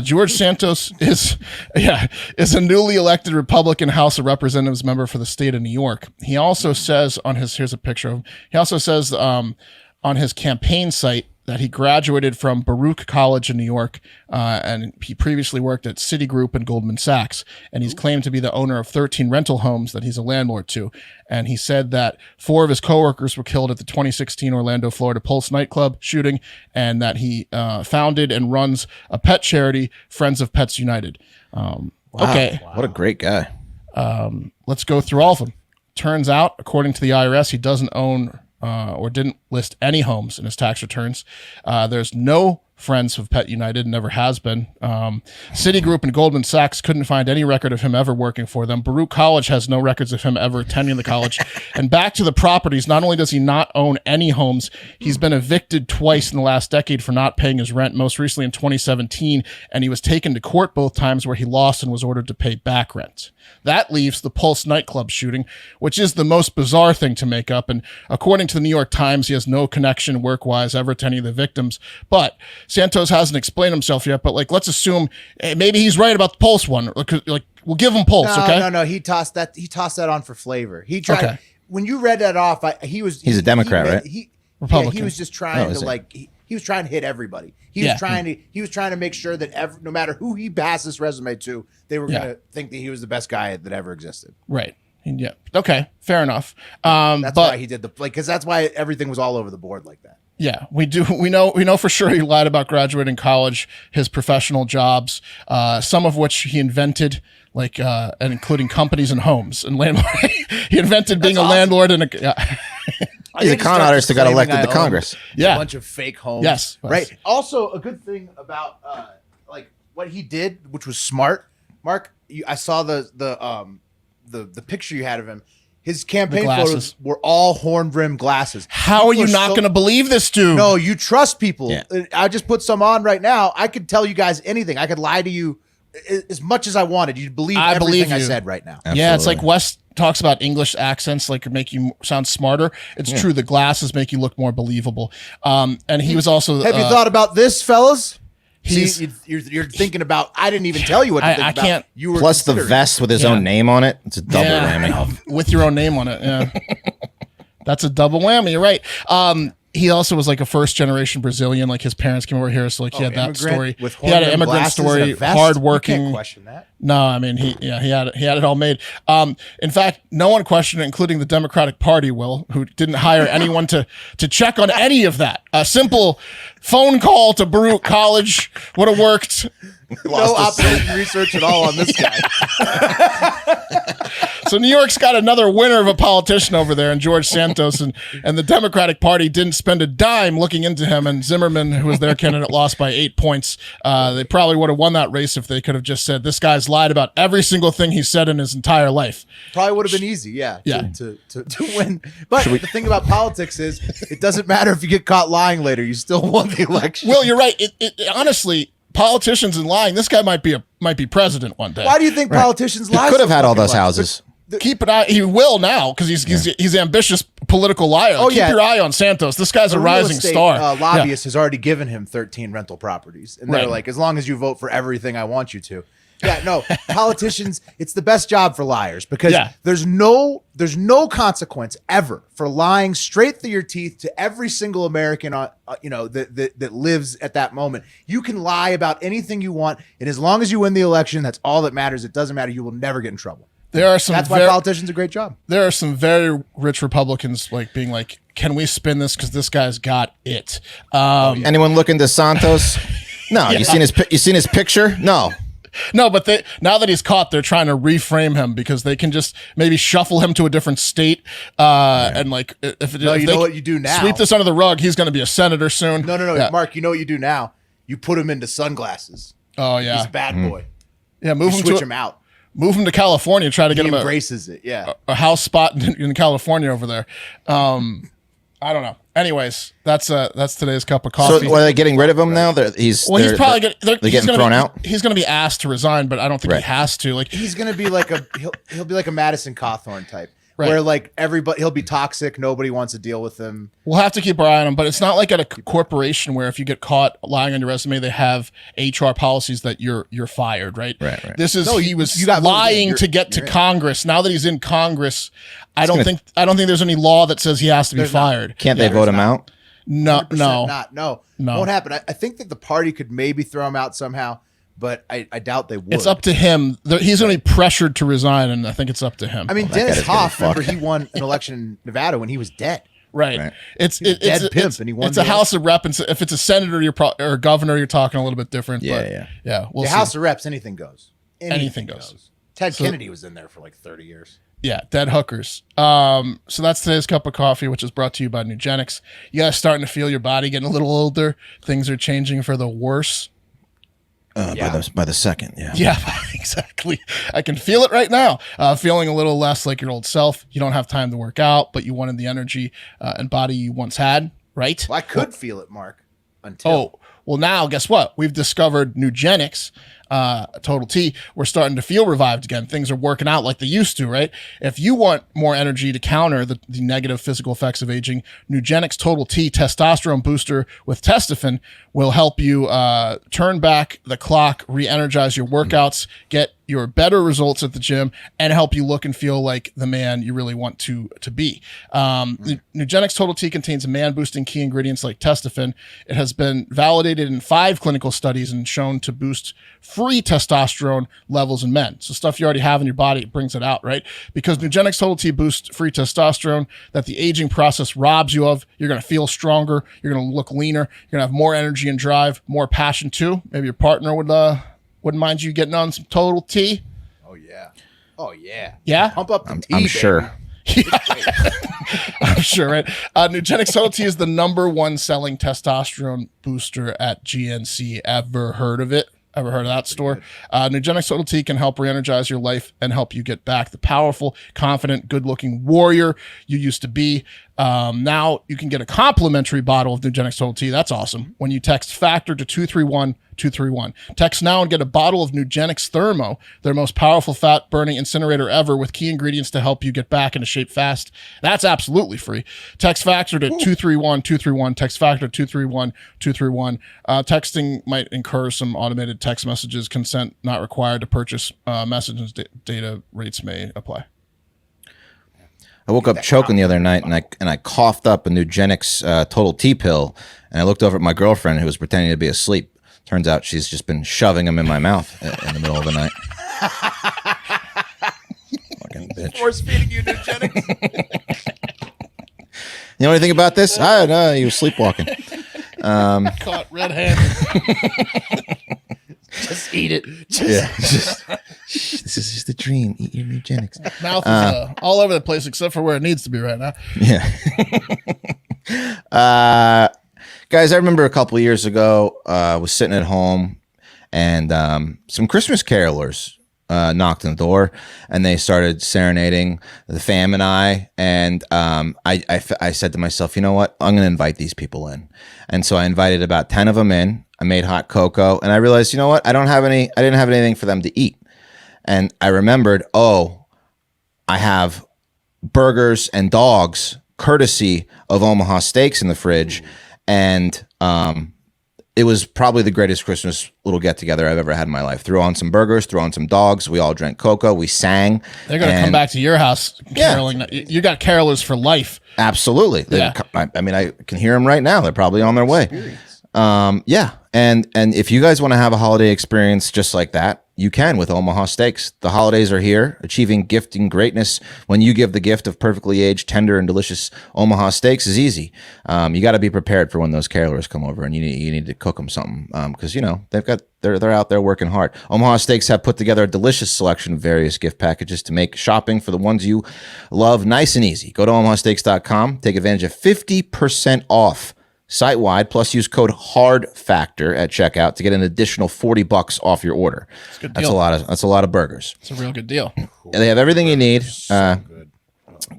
[SPEAKER 2] George Santos is a newly elected Republican House of Representatives member for the state of New York. He also says here's a picture of him. He also says on his campaign site that he graduated from Baruch College in New York, and he previously worked at Citigroup and Goldman Sachs, and he's claimed to be the owner of 13 rental homes that he's a landlord to. And he said that 4 of his coworkers were killed at the 2016 Orlando, Florida Pulse nightclub shooting, and that he founded and runs a pet charity, Friends of Pets United. Okay.
[SPEAKER 3] What a great guy.
[SPEAKER 2] Let's go through all of them. Turns out, according to the IRS, he doesn't own or didn't list any homes in his tax returns. There's no Friends of Pet United, never has been. Citigroup and Goldman Sachs couldn't find any record of him ever working for them. Baruch College has no records of him ever attending the college. And back to the properties, not only does he not own any homes, he's been evicted twice in the last decade for not paying his rent, most recently in 2017, and he was taken to court both times where he lost and was ordered to pay back rent. That leaves the Pulse nightclub shooting, which is the most bizarre thing to make up. And according to the New York Times, he has no connection work-wise ever to any of the victims. But Santos hasn't explained himself yet. But like, let's assume maybe he's right about the Pulse one. Like, we'll give him Pulse. Okay?
[SPEAKER 1] No. He tossed that on for flavor. He tried. Okay. When you read that off, he's
[SPEAKER 3] a Democrat, right?
[SPEAKER 1] Republican. He was just trying he was trying to hit everybody. He was trying to make sure that no matter who he passed this resume to, they were going to think that he was the best guy that ever existed.
[SPEAKER 2] Right. Yeah. Okay. Fair enough.
[SPEAKER 1] That's why he did because that's why everything was all over the board like that.
[SPEAKER 2] Yeah, we do. We know for sure he lied about graduating college, his professional jobs, some of which he invented, like and including companies and homes and landlord. He invented being a landlord and
[SPEAKER 3] he's a con artist that got elected to Congress.
[SPEAKER 1] Yeah, a bunch of fake homes.
[SPEAKER 2] Yes,
[SPEAKER 1] right. Also, a good thing about like what he did, which was smart. Mark, I saw the picture you had of him. His campaign
[SPEAKER 2] glasses.
[SPEAKER 1] photos were all horn rim glasses.
[SPEAKER 2] How are you not going to believe this dude?
[SPEAKER 1] No, you trust people.
[SPEAKER 3] Yeah.
[SPEAKER 1] I just put some on right now. I could tell you guys anything. I could lie to you as much as I wanted. You'd believe everything I said right now.
[SPEAKER 2] Yeah, it's like Wes talks about English accents like make you sound smarter. It's true. The glasses make you look more believable. And he was also.
[SPEAKER 1] Have you thought about this, fellas?
[SPEAKER 2] He's,
[SPEAKER 1] You're thinking about. I didn't even tell you what to think
[SPEAKER 2] I
[SPEAKER 1] about.
[SPEAKER 2] can't.
[SPEAKER 1] You were
[SPEAKER 3] plus the vest with his own name on it. It's a double whammy.
[SPEAKER 2] With your own name on it. Yeah, that's a double whammy. You're right. He also was like a first generation Brazilian. Like his parents came over here, so like he had that story. He had an immigrant story, hardworking.
[SPEAKER 1] You can't question that.
[SPEAKER 2] No, I mean he had it all made. In fact, no one questioned it, including the Democratic Party, who didn't hire anyone to check on any of that. A simple phone call to Baruch College would have worked.
[SPEAKER 1] No opposition research at all on this guy.
[SPEAKER 2] So New York's got another winner of a politician over there, and George Santos, and the Democratic Party didn't spend a dime looking into him. And Zimmerman, who was their candidate, lost by 8 points. They probably would have won that race if they could have just said, this guy's lied about every single thing he said in his entire life.
[SPEAKER 1] Probably would have been easy, to win. But the thing about politics is, it doesn't matter if you get caught lying later. You still won the election.
[SPEAKER 2] Well, you're right. It honestly, politicians and lying. This guy might be president one day.
[SPEAKER 1] Why do you think politicians lie?
[SPEAKER 3] He could have
[SPEAKER 1] so
[SPEAKER 3] had all
[SPEAKER 1] fucking
[SPEAKER 3] those
[SPEAKER 1] much?
[SPEAKER 3] houses.
[SPEAKER 2] Keep an eye. He will now because he's ambitious political liar.
[SPEAKER 1] Oh,
[SPEAKER 2] Keep your eye on Santos. This guy's a rising
[SPEAKER 1] real estate,
[SPEAKER 2] star.
[SPEAKER 1] Lobbyist has already given him 13 rental properties, and they're
[SPEAKER 2] Right.
[SPEAKER 1] like, as long as you vote for everything I want you to. Yeah, no, politicians. It's the best job for liars because there's no consequence ever for lying straight through your teeth to every single American that lives at that moment. You can lie about anything you want, and as long as you win the election, that's all that matters. It doesn't matter. You will never get in trouble.
[SPEAKER 2] That's
[SPEAKER 1] why politicians do a great job.
[SPEAKER 2] There are some very rich Republicans being like, can we spin this because this guy's got it?
[SPEAKER 3] Anyone looking to Santos? No. You seen his picture? No.
[SPEAKER 2] No, but now that he's caught, they're trying to reframe him because they can just maybe shuffle him to a different state. And if
[SPEAKER 1] know what you do now?
[SPEAKER 2] Sweep this under the rug. He's going to be a senator soon.
[SPEAKER 1] No,
[SPEAKER 2] Yeah.
[SPEAKER 1] Mark. You know what you do now? You put him into sunglasses.
[SPEAKER 2] Oh yeah,
[SPEAKER 1] He's a bad boy.
[SPEAKER 2] Yeah,
[SPEAKER 1] Switch him out.
[SPEAKER 2] Move him to California. Try to get
[SPEAKER 1] He
[SPEAKER 2] him
[SPEAKER 1] embraces it. Yeah.
[SPEAKER 2] a house spot in California over there. I don't know. Anyways, that's today's cup of coffee.
[SPEAKER 3] So are they getting rid of him now? He's probably getting thrown out.
[SPEAKER 2] He's going to be asked to resign, but I don't think he has to. Like
[SPEAKER 1] he's going to be like he'll be like a Madison Cawthorn type.
[SPEAKER 2] Right.
[SPEAKER 1] Where like he'll be toxic. Nobody wants to deal with him.
[SPEAKER 2] We'll have to keep our eye on him, but it's not like at a corporation where if you get caught lying on your resume, they have HR policies that you're fired, right?
[SPEAKER 3] Right.
[SPEAKER 2] This is he was
[SPEAKER 1] got
[SPEAKER 2] lying
[SPEAKER 1] voted.
[SPEAKER 2] to get to
[SPEAKER 1] You're in.
[SPEAKER 2] Congress. Now that he's in Congress, I don't think there's any law that says he has to be fired.
[SPEAKER 3] Can't they vote him out?
[SPEAKER 2] No.
[SPEAKER 1] Won't happen. I think that the party could maybe throw him out somehow, but I doubt they would.
[SPEAKER 2] It's up to him. He's going to be pressured to resign, and I think it's up to him.
[SPEAKER 1] I mean, Dennis Hoff, remember he won an election in Nevada when he was dead.
[SPEAKER 2] Right. It's
[SPEAKER 1] dead pimp, and he won
[SPEAKER 2] it's a
[SPEAKER 1] the
[SPEAKER 2] House of Rep, and if it's a senator or governor, you're talking a little bit different.
[SPEAKER 3] Yeah.
[SPEAKER 2] We'll
[SPEAKER 1] the
[SPEAKER 2] see.
[SPEAKER 1] House of Reps, anything goes.
[SPEAKER 2] Anything goes.
[SPEAKER 1] Ted Kennedy was in there for like 30 years.
[SPEAKER 2] Yeah, dead hookers. So that's today's cup of coffee, which is brought to you by Nugenix. You guys starting to feel your body getting a little older. Things are changing for the worse.
[SPEAKER 3] By the second, yeah.
[SPEAKER 2] Yeah, exactly. I can feel it right now. Feeling a little less like your old self. You don't have time to work out, but you wanted the energy and body you once had, right?
[SPEAKER 1] Well, I could feel it, Mark. Until
[SPEAKER 2] Now guess what? We've discovered Nugenix. Total T, we're starting to feel revived again. Things are working out like they used to, right? If you want more energy to counter the negative physical effects of aging, Nugenix Total T testosterone booster with Testofen will help you turn back the clock, re-energize your workouts, get your better results at the gym, and help you look and feel like the man you really want to be. Nugenix Total T contains man-boosting key ingredients like Testofen. It has been validated in 5 clinical studies and shown to boost free testosterone levels in men. So stuff you already have in your body, it brings it out, right? Because Nugenix Total T boosts free testosterone that the aging process robs you of. You're going to feel stronger. You're going to look leaner. You're going to have more energy and drive, more passion too. Maybe your partner wouldn't mind you getting on some Total T.
[SPEAKER 1] Oh yeah.
[SPEAKER 2] Yeah?
[SPEAKER 1] Pump up the T,
[SPEAKER 3] I'm
[SPEAKER 1] baby.
[SPEAKER 3] sure.
[SPEAKER 2] I'm sure, right? Nugenix Total T is the #1 selling testosterone booster at GNC. Ever heard of it? Ever heard of that store? Nugenix Total T can help re-energize your life and help you get back the powerful, confident, good-looking warrior you used to be. Now you can get a complimentary bottle of Nugenix Total T. That's awesome. When you text FACTOR to 231-231. Text now and get a bottle of Nugenix Thermo, their most powerful fat-burning incinerator ever, with key ingredients to help you get back into shape fast. That's absolutely free. Text FACTOR to 231-231. Text FACTOR 231-231. Texting might incur some automated text messages. Consent not required to purchase. Messages data rates may apply.
[SPEAKER 3] I woke up choking the other night, and I coughed up a Nugenix Total T pill, and I looked over at my girlfriend, who was pretending to be asleep. Turns out she's just been shoving them in my mouth in the middle of the night. Fucking bitch.
[SPEAKER 1] Force feeding you Nugenix.
[SPEAKER 3] You know anything about this? I don't know. He was sleepwalking.
[SPEAKER 2] Caught red-handed.
[SPEAKER 1] Just eat it.
[SPEAKER 3] This is just a dream. Eat your Nugenix.
[SPEAKER 2] Mouth is all over the place except for where it needs to be right now.
[SPEAKER 3] Yeah. Guys, I remember a couple of years ago, I was sitting at home, and some Christmas carolers knocked on the door, and they started serenading the fam and I. And I said to myself, you know what? I'm going to invite these people in. And so I invited about 10 of them in. I made hot cocoa, and I realized, you know what? I didn't have anything for them to eat. And I remembered, I have burgers and dogs courtesy of Omaha Steaks in the fridge. And it was probably the greatest Christmas little get-together I've ever had in my life. Threw on some burgers, threw on some dogs. We all drank cocoa. We sang.
[SPEAKER 2] They're going to come back to your house caroling. Yeah. You got carolers for life.
[SPEAKER 3] Absolutely. Yeah. I mean, I can hear them right now. They're probably on their way. Yeah. And if you guys want to have a holiday experience just like that, you can with Omaha Steaks. The holidays are here. Achieving gifting greatness when you give the gift of perfectly aged, tender, and delicious Omaha Steaks is easy. You got to be prepared for when those carolers come over, and you need to cook them something because they're out there working hard. Omaha Steaks have put together a delicious selection of various gift packages to make shopping for the ones you love nice and easy. Go to omahasteaks.com. Take advantage of 50% off site-wide, plus use code HARDFACTOR at checkout to get an additional $40 off your order. That's a lot of burgers.
[SPEAKER 2] It's a real good deal.
[SPEAKER 3] And they have everything you need.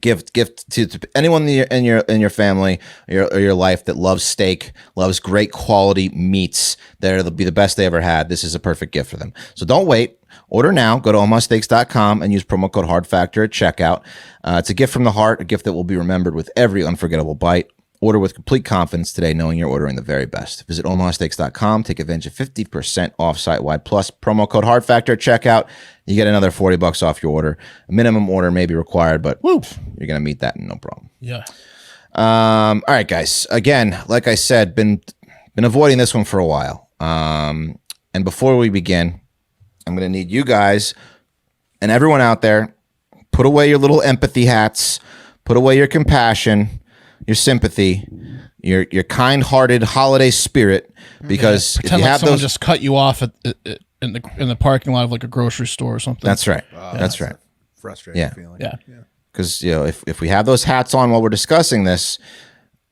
[SPEAKER 3] Gift to anyone in your family or your life that loves steak, loves great quality meats. That'll be the best they ever had. This is a perfect gift for them. So don't wait. Order now. Go to omahasteaks.com and use promo code HARDFACTOR at checkout. It's a gift from the heart, a gift that will be remembered with every unforgettable bite. Order with complete confidence today, knowing you're ordering the very best. Visit omahasteaks.com. Take advantage of 50% off site-wide, plus promo code HARDFACTOR at checkout. You get another $40 off your order. A minimum order may be required, but you're going to meet that no problem.
[SPEAKER 2] Yeah.
[SPEAKER 3] All right, guys. Again, like I said, been avoiding this one for a while. And before we begin, I'm going to need you guys and everyone out there, put away your little empathy hats, put away your compassion, your sympathy, your kind-hearted holiday spirit, because if you have
[SPEAKER 2] someone just cut you off in the parking lot of like a grocery store or something.
[SPEAKER 3] That's right. That's right.
[SPEAKER 1] Frustrating feeling.
[SPEAKER 2] Yeah.
[SPEAKER 3] Because if we have those hats on while we're discussing this,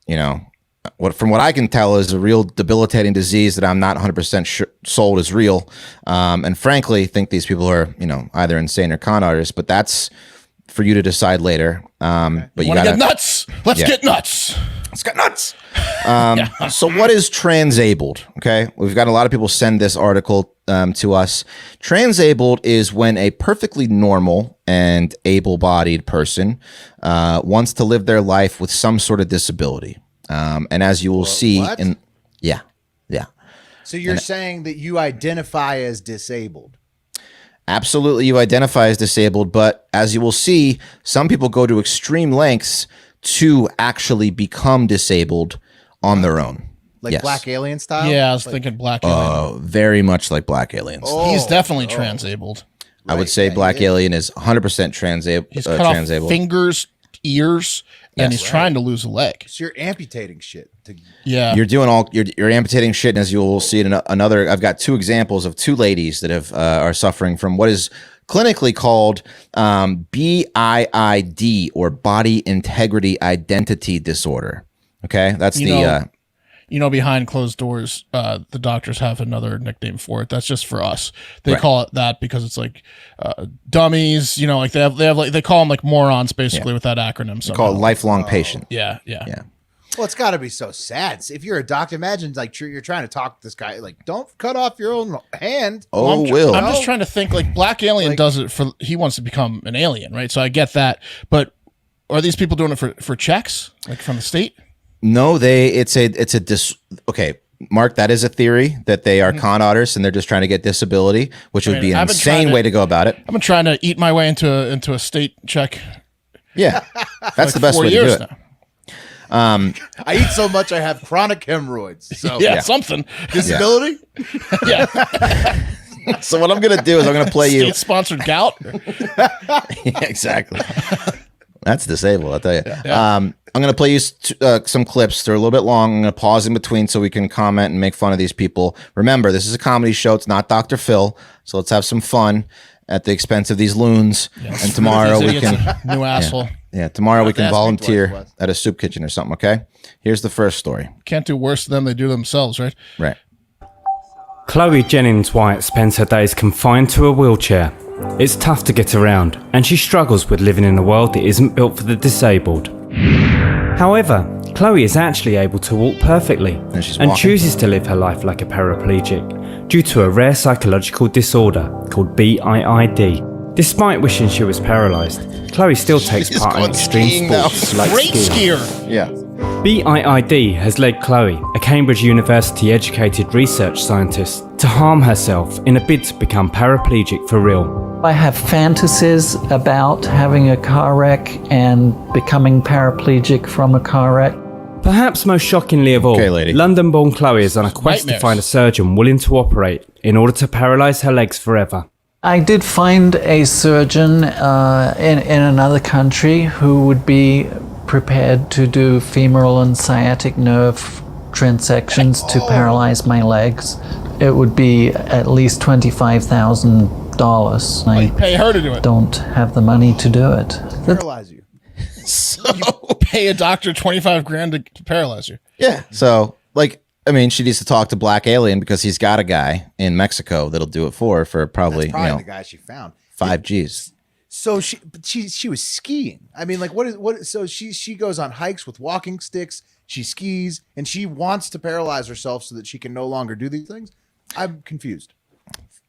[SPEAKER 3] from what I can tell is a real debilitating disease that I'm not 100% sold is real, and frankly think these people are either insane or con artists. But that's for you to decide later. But you gotta
[SPEAKER 2] get nuts. Let's get nuts.
[SPEAKER 3] Let's get nuts. So what is transabled? Okay. We've got a lot of people send this article to us. Transabled is when a perfectly normal and able-bodied person wants to live their life with some sort of disability. And as you will see yeah.
[SPEAKER 1] So you're saying that you identify as disabled?
[SPEAKER 3] Absolutely, you identify as disabled, but as you will see, some people go to extreme lengths to actually become disabled on their own.
[SPEAKER 1] Like Black Alien style?
[SPEAKER 2] Yeah, I was thinking Black Alien.
[SPEAKER 3] Very much like Black Aliens.
[SPEAKER 2] He's definitely transabled.
[SPEAKER 3] I would say Black Alien is 100% transabled.
[SPEAKER 2] He's cut off fingers, ears, and he's trying to lose a leg.
[SPEAKER 1] So you're amputating shit.
[SPEAKER 3] You're doing you're amputating shit, and as you will see in another, I've got two examples of two ladies that are suffering from what is clinically called BIID, or body integrity identity disorder. Okay, that's
[SPEAKER 2] behind closed doors, the doctors have another nickname for it. That's just for us. They
[SPEAKER 3] Right.
[SPEAKER 2] call it that because it's like dummies. Like they have like they call them like morons basically with that acronym.
[SPEAKER 3] They call it lifelong patient.
[SPEAKER 2] Yeah.
[SPEAKER 1] Well, it's got to be so sad. If you're a doctor, imagine like you're trying to talk to this guy, like, don't cut off your own hand.
[SPEAKER 3] Oh,
[SPEAKER 2] I'm just trying to think. Like Black Alien does it for he wants to become an alien, right? So I get that, but are these people doing it for checks, like from the state?
[SPEAKER 3] No, okay, Mark, that is a theory that they are con artists and they're just trying to get disability, which would be an insane way to go about it.
[SPEAKER 2] I've been trying to eat my way into a state check.
[SPEAKER 3] Yeah, that's the best way to do it.
[SPEAKER 2] Now.
[SPEAKER 1] I eat so much I have chronic hemorrhoids. So
[SPEAKER 2] Something.
[SPEAKER 1] disability.
[SPEAKER 2] Yeah.
[SPEAKER 3] So what I'm gonna do is I'm gonna play you
[SPEAKER 2] state-sponsored gout.
[SPEAKER 3] Yeah, exactly. That's disabled, I'll tell you.
[SPEAKER 2] Yeah.
[SPEAKER 3] I'm going to play you some clips. They're a little bit long. I'm going to pause in between so we can comment and make fun of these people. Remember, this is a comedy show. It's not Dr. Phil. So let's have some fun at the expense of these loons. Yes. And tomorrow we can...
[SPEAKER 2] New asshole.
[SPEAKER 3] Yeah, tomorrow we can volunteer at a soup kitchen or something, okay? Here's the first story.
[SPEAKER 2] Can't do worse than they do themselves, right?
[SPEAKER 3] Right.
[SPEAKER 10] Chloe Jennings White spends her days confined to a wheelchair. It's tough to get around, and she struggles with living in a world that isn't built for the disabled. However, Chloe is actually able to walk perfectly and chooses to live her life like a paraplegic due to a rare psychological disorder called BIID. Despite wishing she was paralysed, Chloe still takes part in extreme sports like skiing.
[SPEAKER 3] Yeah.
[SPEAKER 10] BIID has led Chloe, a Cambridge University-educated research scientist, to harm herself in a bid to become paraplegic for real.
[SPEAKER 11] I have fantasies about having a car wreck and becoming paraplegic from a car wreck.
[SPEAKER 10] Perhaps most shockingly of all, London-born Chloe is on a quest to find a surgeon willing to operate in order to paralyse her legs forever.
[SPEAKER 11] I did find a surgeon in another country who would be prepared to do femoral and sciatic nerve transections to paralyze my legs. It would be at least $25,000.
[SPEAKER 2] I pay her to do it.
[SPEAKER 11] Don't have the money to do it.
[SPEAKER 1] Paralyze you.
[SPEAKER 2] So pay a doctor $25,000 to paralyze you.
[SPEAKER 3] Yeah. So she needs to talk to Black Alien because he's got a guy in Mexico that'll do it for her for probably
[SPEAKER 1] the guy she found.
[SPEAKER 3] 5 G's.
[SPEAKER 1] So she was skiing. I mean, like what? So she goes on hikes with walking sticks. She skis and she wants to paralyze herself so that she can no longer do these things. I'm confused.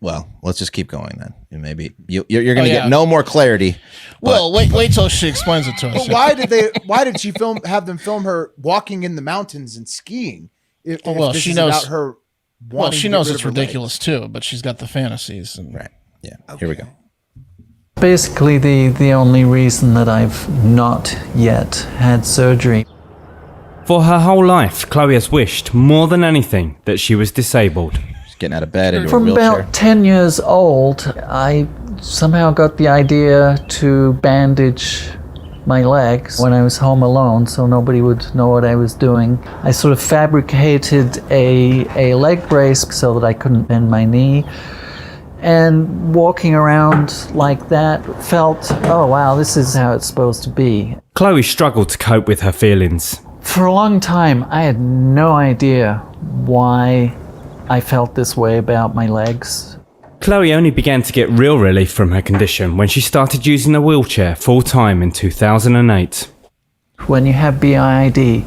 [SPEAKER 3] Well, let's just keep going then. And maybe you're going to get no more clarity.
[SPEAKER 2] Well, wait till she explains it to us.
[SPEAKER 1] But why did she have them film her walking in the mountains and skiing? If
[SPEAKER 2] she knows
[SPEAKER 1] about her.
[SPEAKER 2] Well, she knows it's ridiculous too, but she's got the fantasies.
[SPEAKER 3] Right. Yeah. Okay. Here we go.
[SPEAKER 11] Basically, the only reason that I've not yet had surgery.
[SPEAKER 10] For her whole life, Chloe has wished more than anything that she was disabled.
[SPEAKER 3] She's getting out of bed into a
[SPEAKER 11] From
[SPEAKER 3] wheelchair.
[SPEAKER 11] about 10 years old, I somehow got the idea to bandage my legs when I was home alone so nobody would know what I was doing. I sort of fabricated a leg brace so that I couldn't bend my knee. And walking around like that felt, oh wow, this is how it's supposed to be.
[SPEAKER 10] Chloe struggled to cope with her feelings.
[SPEAKER 11] For a long time, I had no idea why I felt this way about my legs.
[SPEAKER 10] Chloe only began to get real relief from her condition when she started using a wheelchair full-time in 2008.
[SPEAKER 11] When you have BIID,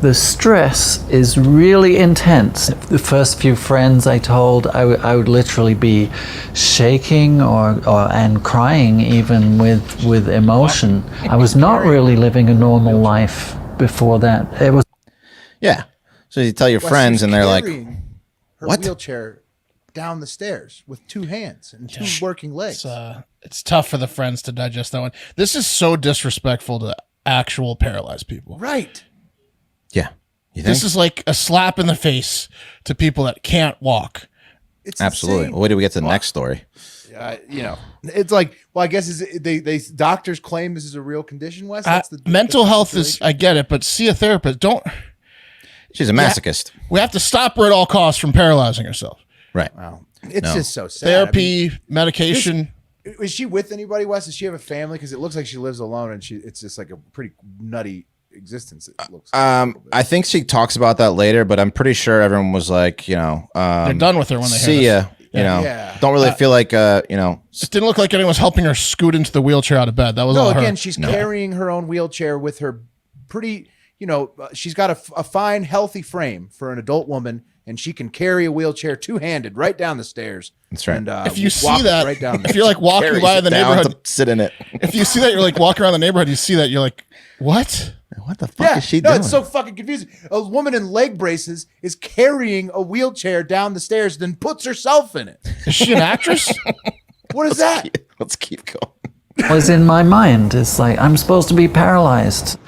[SPEAKER 11] the stress is really intense. The first few friends I told, I would literally be shaking and crying even with emotion. I was not really living a normal life before that. It was.
[SPEAKER 3] Yeah. So you tell your friends and they're like,
[SPEAKER 1] her wheelchair down the stairs with 2 hands and 2 working legs.
[SPEAKER 2] It's tough for the friends to digest that one. This is so disrespectful to actual paralyzed people.
[SPEAKER 1] Right.
[SPEAKER 3] Yeah. You think?
[SPEAKER 2] This is like a slap in the face to people that can't walk.
[SPEAKER 1] It's
[SPEAKER 3] absolutely. Well, wait till we get to the next story.
[SPEAKER 1] It's like, well, I guess they doctors claim this is a real condition, Wes.
[SPEAKER 2] Mental health is, I get it, but see a therapist.
[SPEAKER 3] She's a masochist.
[SPEAKER 2] We have to stop her at all costs from paralyzing herself.
[SPEAKER 3] Right.
[SPEAKER 1] Wow. It's just so sad.
[SPEAKER 2] Therapy, medication.
[SPEAKER 1] Is she with anybody, Wes? Does she have a family? Because it looks like she lives alone, and it's just like a pretty nutty existence. It looks.
[SPEAKER 3] I think she talks about that later, but I'm pretty sure everyone was like,
[SPEAKER 2] they're done with her when they
[SPEAKER 3] see ya. Don't really feel like
[SPEAKER 2] it didn't look like anyone was helping her scoot into the wheelchair out of bed. That was all her.
[SPEAKER 1] Again, she's carrying her own wheelchair with her pretty. She's got a fine, healthy frame for an adult woman, and she can carry a wheelchair two-handed right down the stairs.
[SPEAKER 3] That's right.
[SPEAKER 1] And,
[SPEAKER 2] if you see that,
[SPEAKER 1] right down
[SPEAKER 2] if you're like walking by the neighborhood,
[SPEAKER 3] sit in it.
[SPEAKER 2] If you see that, you're like walking around the neighborhood, you see that, you're like, what?
[SPEAKER 3] What the fuck is she doing?
[SPEAKER 1] It's so fucking confusing. A woman in leg braces is carrying a wheelchair down the stairs, then puts herself in it.
[SPEAKER 2] Is she an actress?
[SPEAKER 1] What is that?
[SPEAKER 3] Let's keep going.
[SPEAKER 11] Was in my mind. It's like, I'm supposed to be paralyzed.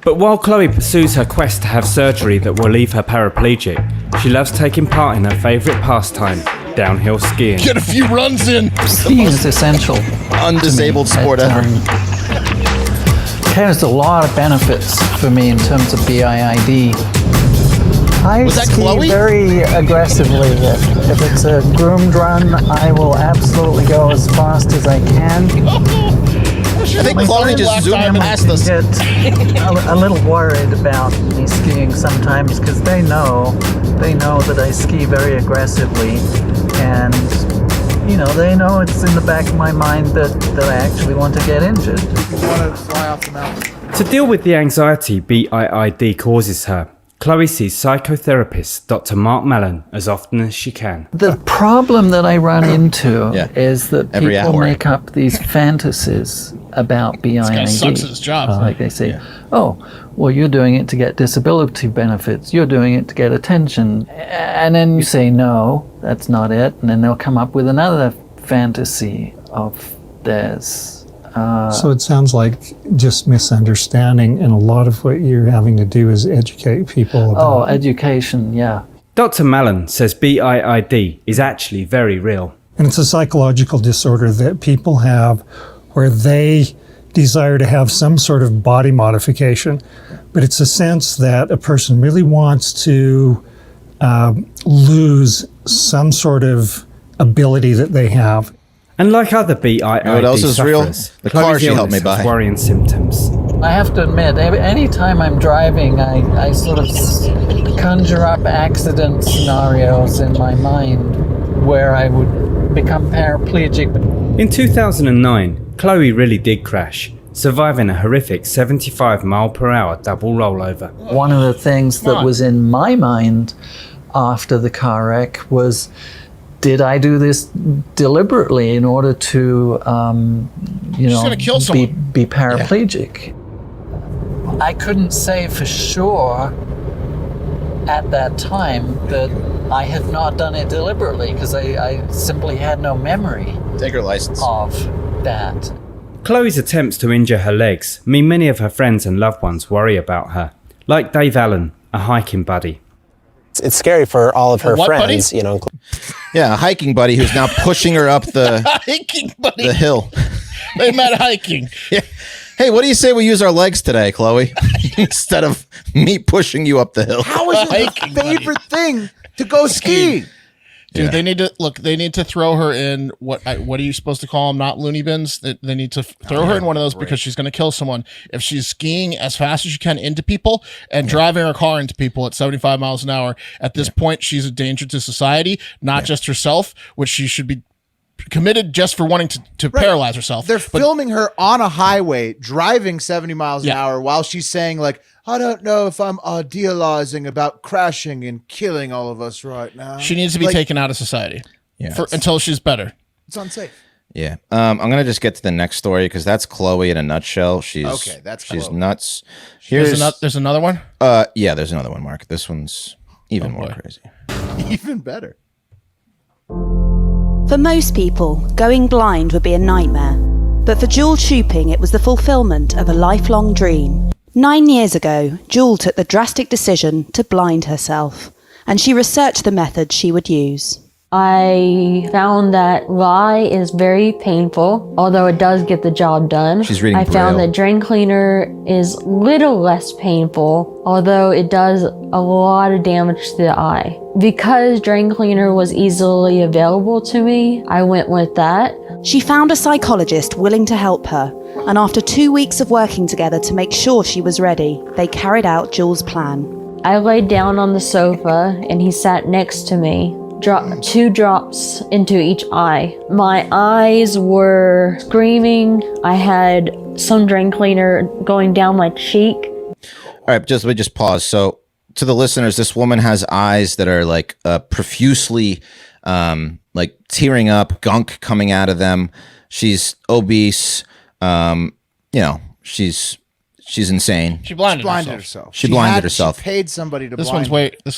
[SPEAKER 10] But while Chloe pursues her quest to have surgery that will leave her paraplegic, she loves taking part in her favourite pastime, downhill skiing.
[SPEAKER 2] Get a few runs in.
[SPEAKER 11] Skiing is essential.
[SPEAKER 3] Undisabled sport ever.
[SPEAKER 11] Has a lot of benefits for me in terms of BIID. I ski very aggressively. If it's a groomed run, I will absolutely go as fast as I can.
[SPEAKER 3] I think Chloe just zoomed past us.
[SPEAKER 11] Get a little worried about me skiing sometimes because they know that I ski very aggressively, and they know it's in the back of my mind that I actually want to get injured.
[SPEAKER 1] You want to fly off the mountain.
[SPEAKER 10] To deal with the anxiety BIID causes her, Chloe sees psychotherapist Dr. Mark Mallon as often as she can.
[SPEAKER 11] The problem that I run into is that
[SPEAKER 3] Every
[SPEAKER 11] people
[SPEAKER 3] hour.
[SPEAKER 11] make up these fantasies about BIID.
[SPEAKER 2] This guy sucks at his job.
[SPEAKER 11] Like they say, well, you're doing it to get disability benefits. You're doing it to get attention. And then you say, no, that's not it. And then they'll come up with another fantasy of theirs.
[SPEAKER 12] So it sounds like just misunderstanding, and a lot of what you're having to do is educate people about
[SPEAKER 11] education, yeah.
[SPEAKER 10] Dr. Mallon says BIID is actually very real.
[SPEAKER 12] And it's a psychological disorder that people have where they desire to have some sort of body modification, but it's a sense that a person really wants to lose some sort of ability that they have.
[SPEAKER 10] And like other BIID
[SPEAKER 3] what else is real?
[SPEAKER 10] sufferers,
[SPEAKER 3] The car
[SPEAKER 10] Chloe's
[SPEAKER 3] she helped me
[SPEAKER 10] illness has
[SPEAKER 3] buy.
[SPEAKER 10] worrying symptoms.
[SPEAKER 11] I have to admit, anytime I'm driving, I sort of conjure up accident scenarios in my mind where I would become paraplegic.
[SPEAKER 10] In 2009, Chloe really did crash, surviving a horrific 75-mile-per-hour double rollover.
[SPEAKER 11] One of the things that was in my mind after the car wreck was, did I do this deliberately in order to,
[SPEAKER 2] gonna kill someone.
[SPEAKER 11] be paraplegic? Yeah. I couldn't say for sure at that time that I had not done it deliberately because I simply had no memory
[SPEAKER 3] Take her license.
[SPEAKER 11] of that.
[SPEAKER 10] Chloe's attempts to injure her legs mean many of her friends and loved ones worry about her, like Dave Allen, a hiking buddy.
[SPEAKER 13] It's scary for all of her friends,
[SPEAKER 2] buddy?
[SPEAKER 3] Yeah, a hiking buddy who's now pushing her up the
[SPEAKER 2] hiking buddy.
[SPEAKER 3] the hill.
[SPEAKER 2] They met hiking.
[SPEAKER 3] Yeah. Hey, what do you say we use our legs today, Chloe? Instead of me pushing you up the hill.
[SPEAKER 1] How is it your favorite thing to go skiing?
[SPEAKER 2] Dude, they need to throw her in what are you supposed to call them? Not loony bins. They need to throw her in one of those because she's going to kill someone. If she's skiing as fast as she can into people and driving her car into people at 75 miles an hour, at this point, she's a danger to society, not just herself, which she should be committed just for wanting to paralyze herself.
[SPEAKER 1] They're filming her on a highway driving 70 miles an hour while she's saying like, I don't know if I'm idealizing about crashing and killing all of us right now.
[SPEAKER 2] She needs to be taken out of society until she's better.
[SPEAKER 1] It's unsafe.
[SPEAKER 3] Yeah. I'm going to just get to the next story because that's Chloe in a nutshell. She's
[SPEAKER 1] Chloe.
[SPEAKER 3] nuts.
[SPEAKER 2] There's another one?
[SPEAKER 3] Yeah, there's another one, Mark. This one's even more crazy.
[SPEAKER 1] Even better.
[SPEAKER 14] For most people, going blind would be a nightmare. But for Jewel Chooping, it was the fulfillment of a lifelong dream. 9 years ago, Jewel took the drastic decision to blind herself, and she researched the methods she would use.
[SPEAKER 15] I found that lye is very painful, although it does get the job done.
[SPEAKER 3] She's reading
[SPEAKER 15] I found
[SPEAKER 3] Braille.
[SPEAKER 15] that drain cleaner is little less painful, although it does a lot of damage to the eye. Because drain cleaner was easily available to me, I went with that.
[SPEAKER 14] She found a psychologist willing to help her, and after 2 weeks of working together to make sure she was ready, they carried out Jules' plan.
[SPEAKER 15] I laid down on the sofa and he sat next to me. Dropped 2 drops into each eye. My eyes were screaming. I had some drain cleaner going down my cheek.
[SPEAKER 3] All right, let me just pause. So, to the listeners, this woman has eyes that are like profusely, like tearing up, gunk coming out of them. She's obese. You know, she's insane.
[SPEAKER 2] She blinded herself.
[SPEAKER 3] She blinded herself.
[SPEAKER 1] She paid somebody to
[SPEAKER 2] This
[SPEAKER 1] blind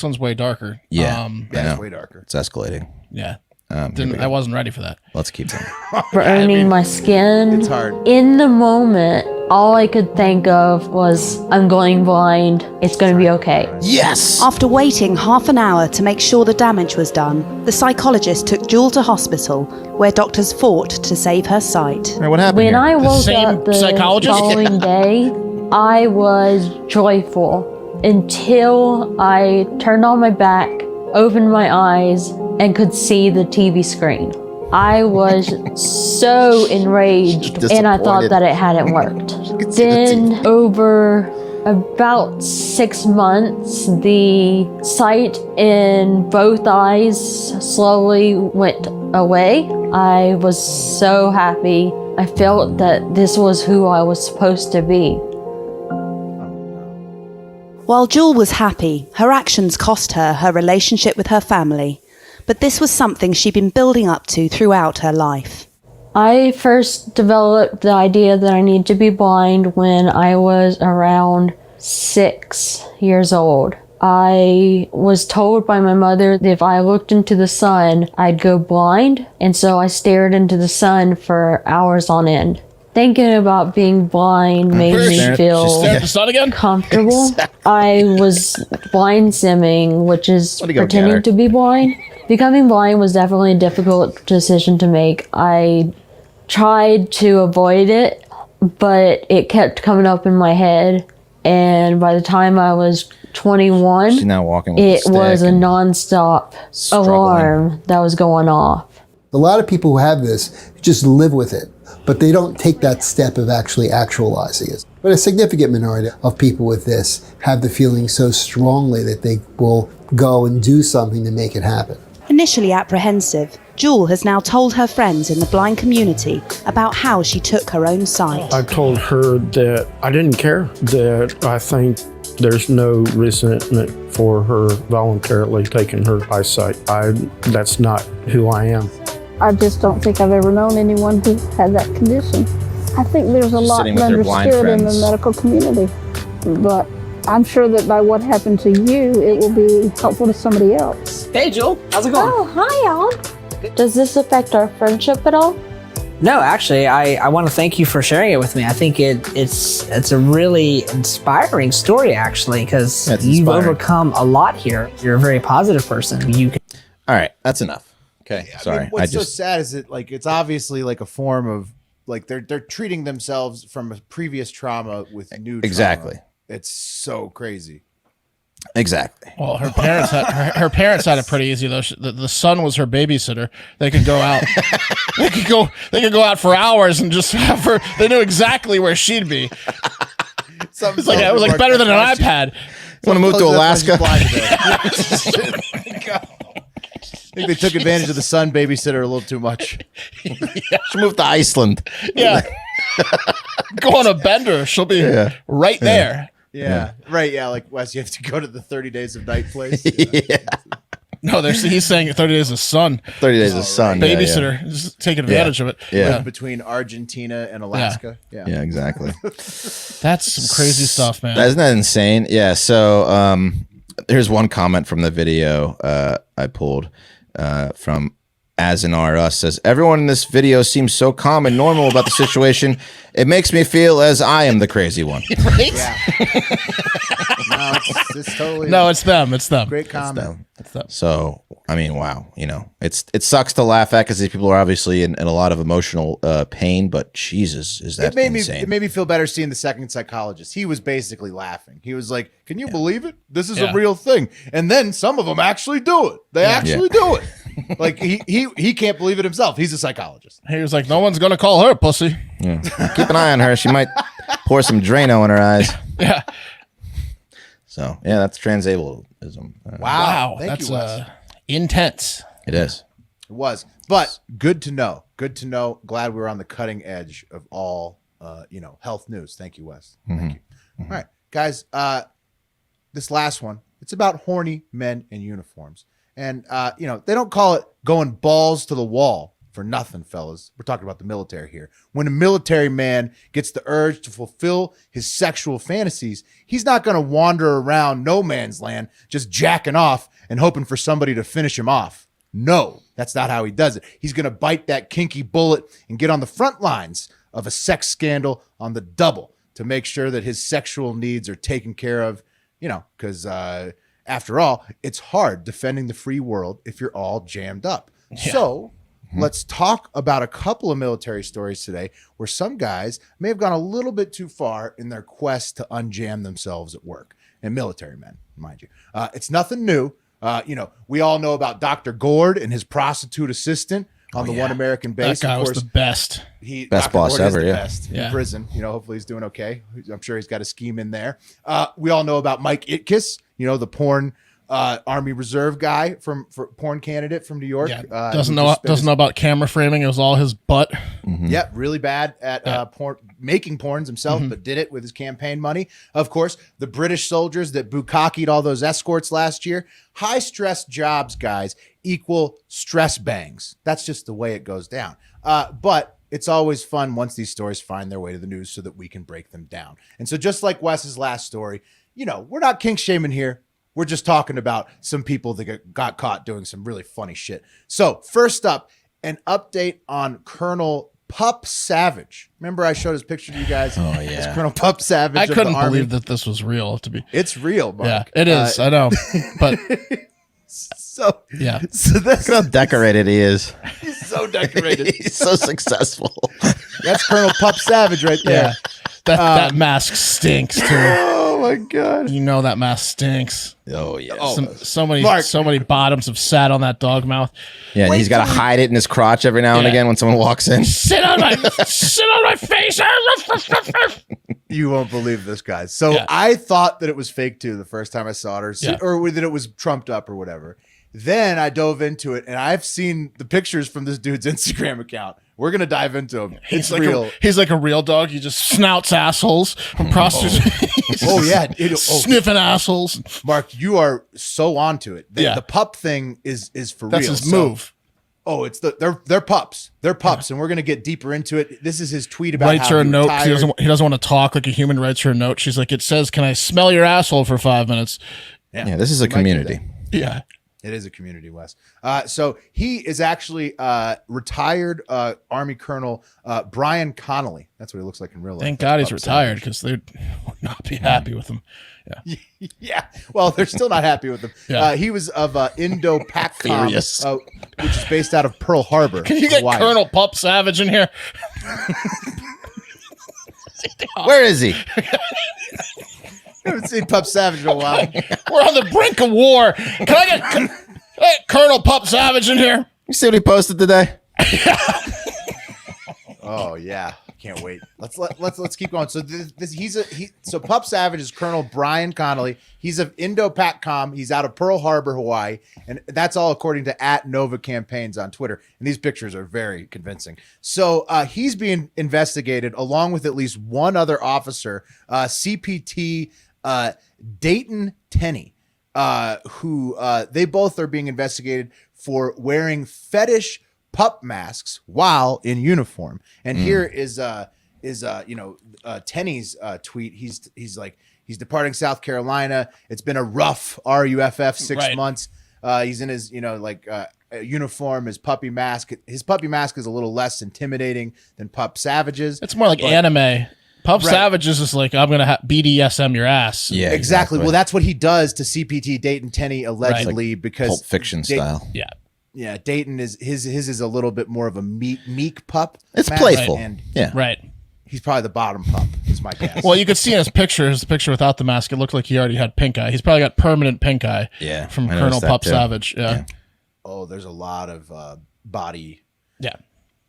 [SPEAKER 2] one's way darker.
[SPEAKER 3] Yeah,
[SPEAKER 1] it's way darker.
[SPEAKER 3] It's escalating.
[SPEAKER 2] Yeah. I wasn't ready for that.
[SPEAKER 3] Let's keep going.
[SPEAKER 15] Burning my skin.
[SPEAKER 1] It's hard.
[SPEAKER 15] In the moment, all I could think of was, I'm going blind. It's going to be okay.
[SPEAKER 3] Yes!
[SPEAKER 14] After waiting half an hour to make sure the damage was done, the psychologist took Jewel to hospital, where doctors fought to save her sight.
[SPEAKER 3] Right, what happened
[SPEAKER 15] When
[SPEAKER 3] here?
[SPEAKER 15] I woke
[SPEAKER 2] same
[SPEAKER 15] up the
[SPEAKER 2] psychologist?
[SPEAKER 15] following day, I was joyful until I turned on my back, opened my eyes, and could see the TV screen. I was so enraged, and I thought that it hadn't worked. Then, over about 6 months, the sight in both eyes slowly went away. I was so happy. I felt that this was who I was supposed to be.
[SPEAKER 14] While Jewel was happy, her actions cost her her relationship with her family. But this was something she'd been building up to throughout her life.
[SPEAKER 15] I first developed the idea that I need to be blind when I was around 6 years old. I was told by my mother that if I looked into the sun, I'd go blind, and so I stared into the sun for hours on end. Thinking about being blind made me feel
[SPEAKER 2] Stare at the sun again?
[SPEAKER 15] comfortable. I was blind simming, which is pretending to be blind. Becoming blind was definitely a difficult decision to make. I tried to avoid it, but it kept coming up in my head. And by the time I was 21,
[SPEAKER 3] She's now walking with
[SPEAKER 15] it was a nonstop alarm that was going off.
[SPEAKER 16] A lot of people who have this just live with it, but they don't take that step of actually actualizing it. But a significant minority of people with this have the feeling so strongly that they will go and do something to make it happen.
[SPEAKER 14] Initially apprehensive, Jewel has now told her friends in the blind community about how she took her own sight.
[SPEAKER 17] I told her that I didn't care, that I think there's no resentment for her voluntarily taking her eyesight. That's not who I am.
[SPEAKER 18] I just don't think I've ever known anyone who had that condition. I think there's a lot understood in the medical community, but I'm sure that by what happened to you, it will be helpful to somebody else.
[SPEAKER 19] Hey, Joel. How's it going?
[SPEAKER 15] Oh, hi, Alan. Does this affect our friendship at all?
[SPEAKER 19] No, actually, I want to thank you for sharing it with me. I think it's a really inspiring story, actually, because you've overcome a lot here. You're a very positive person.
[SPEAKER 3] All right, that's enough. Okay, sorry.
[SPEAKER 1] I mean, what's so sad is that it's obviously like a form of they're treating themselves from a previous trauma with new trauma.
[SPEAKER 3] Exactly.
[SPEAKER 1] It's so crazy.
[SPEAKER 3] Exactly.
[SPEAKER 2] Well, her parents had it pretty easy though. The son was her babysitter. They could go out. they could go out for hours and just have her. They knew exactly where she'd be. It was like better than an iPad.
[SPEAKER 3] You want to move to Alaska?
[SPEAKER 1] I think they took advantage of the son babysitter a little too much.
[SPEAKER 3] She moved to Iceland.
[SPEAKER 2] Yeah. Go on a bender. She'll be right there.
[SPEAKER 1] Yeah. Right. Yeah. Like Wes, you have to go to the 30 Days of Night place.
[SPEAKER 2] No, he's saying 30 Days of Sun.
[SPEAKER 3] 30 Days of Sun.
[SPEAKER 2] Babysitter. Just taking advantage of it.
[SPEAKER 3] Yeah.
[SPEAKER 1] Between Argentina and Alaska.
[SPEAKER 3] Yeah, exactly.
[SPEAKER 2] That's some crazy stuff, man.
[SPEAKER 3] Isn't that insane? Yeah. So here's one comment from the video I pulled from As in R Us says, everyone in this video seems so calm and normal about the situation. It makes me feel as I am the crazy one.
[SPEAKER 2] Right?
[SPEAKER 1] Yeah. No, it's totally.
[SPEAKER 2] No, it's them. It's them.
[SPEAKER 1] Great comment.
[SPEAKER 2] It's them.
[SPEAKER 3] So, I mean, wow. You know, it sucks to laugh at because these people are obviously in a lot of emotional pain, but Jesus, is that insane?
[SPEAKER 1] It made me feel better seeing the second psychologist. He was basically laughing. He was like, can you believe it? This is a real thing. And then some of them actually do it. They actually do it. Like he can't believe it himself. He's a psychologist.
[SPEAKER 2] He was like, no one's gonna call her pussy.
[SPEAKER 3] Yeah. Keep an eye on her. She might pour some Drano in her eyes.
[SPEAKER 2] Yeah.
[SPEAKER 3] So yeah, that's transabledism.
[SPEAKER 2] Wow.
[SPEAKER 1] Thank
[SPEAKER 2] That's
[SPEAKER 1] you, Wes.
[SPEAKER 2] intense.
[SPEAKER 3] It is.
[SPEAKER 1] It was, but good to know. Good to know. Glad we were on the cutting edge of all, health news. Thank you, Wes. Thank you. All right, guys. This last one, it's about horny men in uniforms, and they don't call it going balls to the wall for nothing, fellas. We're talking about the military here. When a military man gets the urge to fulfill his sexual fantasies, he's not going to wander around no man's land just jacking off and hoping for somebody to finish him off. No, that's not how he does it. He's going to bite that kinky bullet and get on the front lines of a sex scandal on the double to make sure that his sexual needs are taken care of, because after all, it's hard defending the free world if you're all jammed up. Yeah. So let's talk about a couple of military stories today where some guys may have gone a little bit too far in their quest to unjam themselves at work. And military men, mind you. It's nothing new. We all know about Dr. Gord and his prostitute assistant on the One American base.
[SPEAKER 2] That guy was the best.
[SPEAKER 3] Best
[SPEAKER 1] Dr.
[SPEAKER 3] boss
[SPEAKER 1] Gord
[SPEAKER 3] ever,
[SPEAKER 1] is the
[SPEAKER 3] yeah.
[SPEAKER 1] best in prison. Hopefully he's doing okay. I'm sure he's got a scheme in there. We all know about Mike Itkis, the porn Army Reserve guy for porn candidate from New York.
[SPEAKER 2] Yeah. Doesn't know about camera framing. It was all his butt.
[SPEAKER 3] Mm-hmm.
[SPEAKER 1] Yep, really bad at porn, making porns himself, but did it with his campaign money. Of course, the British soldiers that bukkakied all those escorts last year. High stress jobs, guys, equal stress bangs. That's just the way it goes down. But it's always fun once these stories find their way to the news so that we can break them down. And so just like Wes's last story, we're not kink shaming here. We're just talking about some people that got caught doing some really funny shit. So first up, an update on Colonel Pup Savage. Remember I showed his picture to you guys?
[SPEAKER 3] Oh, yeah.
[SPEAKER 1] It's Colonel Pup Savage.
[SPEAKER 2] I
[SPEAKER 1] of the
[SPEAKER 2] couldn't
[SPEAKER 1] Army.
[SPEAKER 2] believe that this was real.
[SPEAKER 1] It's real, Mark.
[SPEAKER 2] Yeah, it is. I know. But
[SPEAKER 1] so
[SPEAKER 3] look how decorated he is.
[SPEAKER 1] He's so decorated.
[SPEAKER 3] He's so successful.
[SPEAKER 1] That's Colonel Pup Savage right there.
[SPEAKER 2] yeah, that mask stinks too.
[SPEAKER 1] Oh my god!
[SPEAKER 2] That mask stinks.
[SPEAKER 3] Oh yeah.
[SPEAKER 2] So many bottoms have sat on that dog mouth.
[SPEAKER 3] Yeah, and he's got to hide it in his crotch every now and again when someone walks in.
[SPEAKER 2] Sit on my face.
[SPEAKER 1] You won't believe this, guys. So I thought that it was fake too the first time I saw her, or that it was trumped up or whatever. Then I dove into it, and I've seen the pictures from this dude's Instagram account. We're gonna dive into him. It's real.
[SPEAKER 2] He's like a real dog. He just snouts assholes from prostitutes.
[SPEAKER 1] Oh yeah,
[SPEAKER 2] sniffing assholes.
[SPEAKER 1] Mark, you are so onto it. The pup thing is for
[SPEAKER 2] That's
[SPEAKER 1] real.
[SPEAKER 2] That's his move.
[SPEAKER 1] Oh, it's they're pups. They're pups, and we're gonna get deeper into it. This is his tweet about
[SPEAKER 2] writes
[SPEAKER 1] how
[SPEAKER 2] her a note.
[SPEAKER 1] Retired.
[SPEAKER 2] He doesn't want to talk like a human. Writes her a note. She's like, it says, "Can I smell your asshole for 5 minutes?"
[SPEAKER 3] Yeah, this is a community.
[SPEAKER 2] Yeah.
[SPEAKER 1] It is a community, Wes. So he is actually retired Army Colonel Brian Connolly. That's what he looks like in real life.
[SPEAKER 2] Thank God he's retired because they would not be happy with him. Yeah.
[SPEAKER 1] Yeah. Well, they're still not happy with him.
[SPEAKER 2] Yeah.
[SPEAKER 1] He was of Indo-PACOM, which is based out of Pearl Harbor.
[SPEAKER 2] Can you get
[SPEAKER 1] Hawaii.
[SPEAKER 2] Colonel Pup Savage in here?
[SPEAKER 3] Where is he?
[SPEAKER 1] I haven't seen Pup Savage in a while.
[SPEAKER 2] We're on the brink of war. Can I get Colonel Pup Savage in here?
[SPEAKER 3] You see what he posted today?
[SPEAKER 1] Oh yeah, can't wait. Let's keep going. So so Pup Savage is Colonel Brian Connolly. He's of Indo-PACOM. He's out of Pearl Harbor, Hawaii, and that's all according to @Nova Campaigns on Twitter. And these pictures are very convincing. So he's being investigated along with at least one other officer, CPT Dayton Tenney, who they both are being investigated for wearing fetish pup masks while in uniform. And here is Tenney's tweet. He's like, he's departing South Carolina. It's been a rough RUFF 6 months. He's in his uniform, his puppy mask. His puppy mask is a little less intimidating than Pup Savage's.
[SPEAKER 2] It's more like anime. Pup Savage is just like, I'm going to BDSM your ass.
[SPEAKER 1] Yeah, exactly. Well, that's what he does to CPT Dayton Tenney allegedly, because
[SPEAKER 3] Pulp Fiction style.
[SPEAKER 2] Yeah.
[SPEAKER 1] Yeah, Dayton is his is a little bit more of a meek pup.
[SPEAKER 3] It's playful.
[SPEAKER 1] And
[SPEAKER 2] He's
[SPEAKER 1] probably the bottom pup, is my guess.
[SPEAKER 2] Well, you could see in his picture without the mask, it looked like he already had pink eye. He's probably got permanent pink eye.
[SPEAKER 3] Yeah,
[SPEAKER 2] from Colonel Pup Savage. Yeah.
[SPEAKER 1] oh, there's a lot of body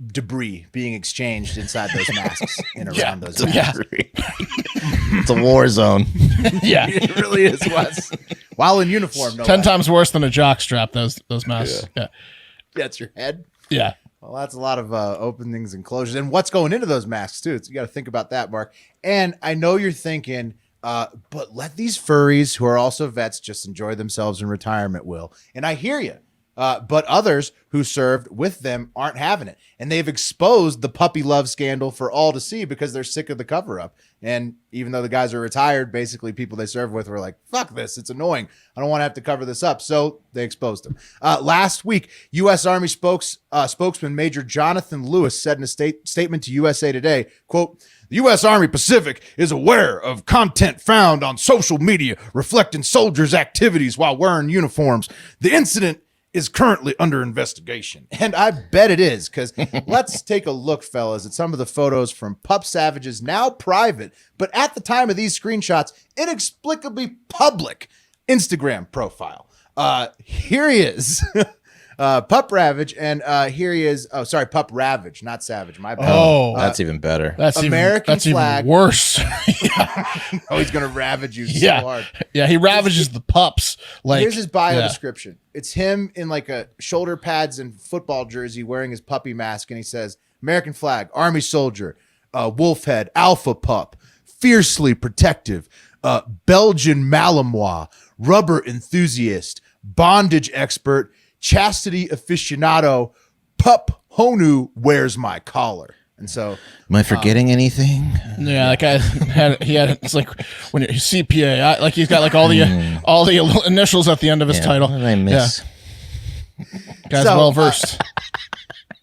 [SPEAKER 1] debris being exchanged inside those masks and around those masks.
[SPEAKER 3] It's a war zone.
[SPEAKER 2] Yeah,
[SPEAKER 1] it really is, Wes. While in uniform, no
[SPEAKER 2] 10
[SPEAKER 1] less.
[SPEAKER 2] times worse than a jock strap. Those masks. Yeah.
[SPEAKER 1] That's your head.
[SPEAKER 2] Yeah.
[SPEAKER 1] Well, that's a lot of openings and closures, and what's going into those masks too. So you got to think about that, Mark. And I know you're thinking, but let these furries who are also vets just enjoy themselves in retirement, Will. And I hear you. But others who served with them aren't having it. And they've exposed the puppy love scandal for all to see because they're sick of the cover up. And even though the guys are retired, basically people they served with were like, fuck this, it's annoying. I don't want to have to cover this up. So they exposed them. Last week, U.S. Army spokesman Major Jonathan Lewis said in a statement to USA Today, quote, "The U.S. Army Pacific is aware of content found on social media reflecting soldiers' activities while wearing uniforms. The incident is currently under investigation." And I bet it is, because let's take a look, fellas, at some of the photos from Pup Savage's now private, but at the time of these screenshots, inexplicably public Instagram profile. Here he is. Pup Ravage, and here he is. Oh, sorry, Pup Ravage, not Savage. My bad.
[SPEAKER 3] Oh, that's even better.
[SPEAKER 2] That's
[SPEAKER 1] American
[SPEAKER 2] even
[SPEAKER 1] flag.
[SPEAKER 2] worse.
[SPEAKER 1] Oh, he's gonna ravage you so hard.
[SPEAKER 2] Yeah, he ravages the pups. Like,
[SPEAKER 1] here's his bio description. It's him in like a shoulder pads and football jersey wearing his puppy mask, and he says, "American flag, Army soldier, wolf head, alpha pup, fiercely protective, Belgian Malinois, rubber enthusiast, bondage expert, chastity aficionado, pup Honu wears my collar." And so,
[SPEAKER 3] am I forgetting anything?
[SPEAKER 2] Yeah, that guy it's like when you CPA, like he's got like all the initials at the end of his title.
[SPEAKER 3] What did I miss?
[SPEAKER 2] Yeah. Guy's well versed.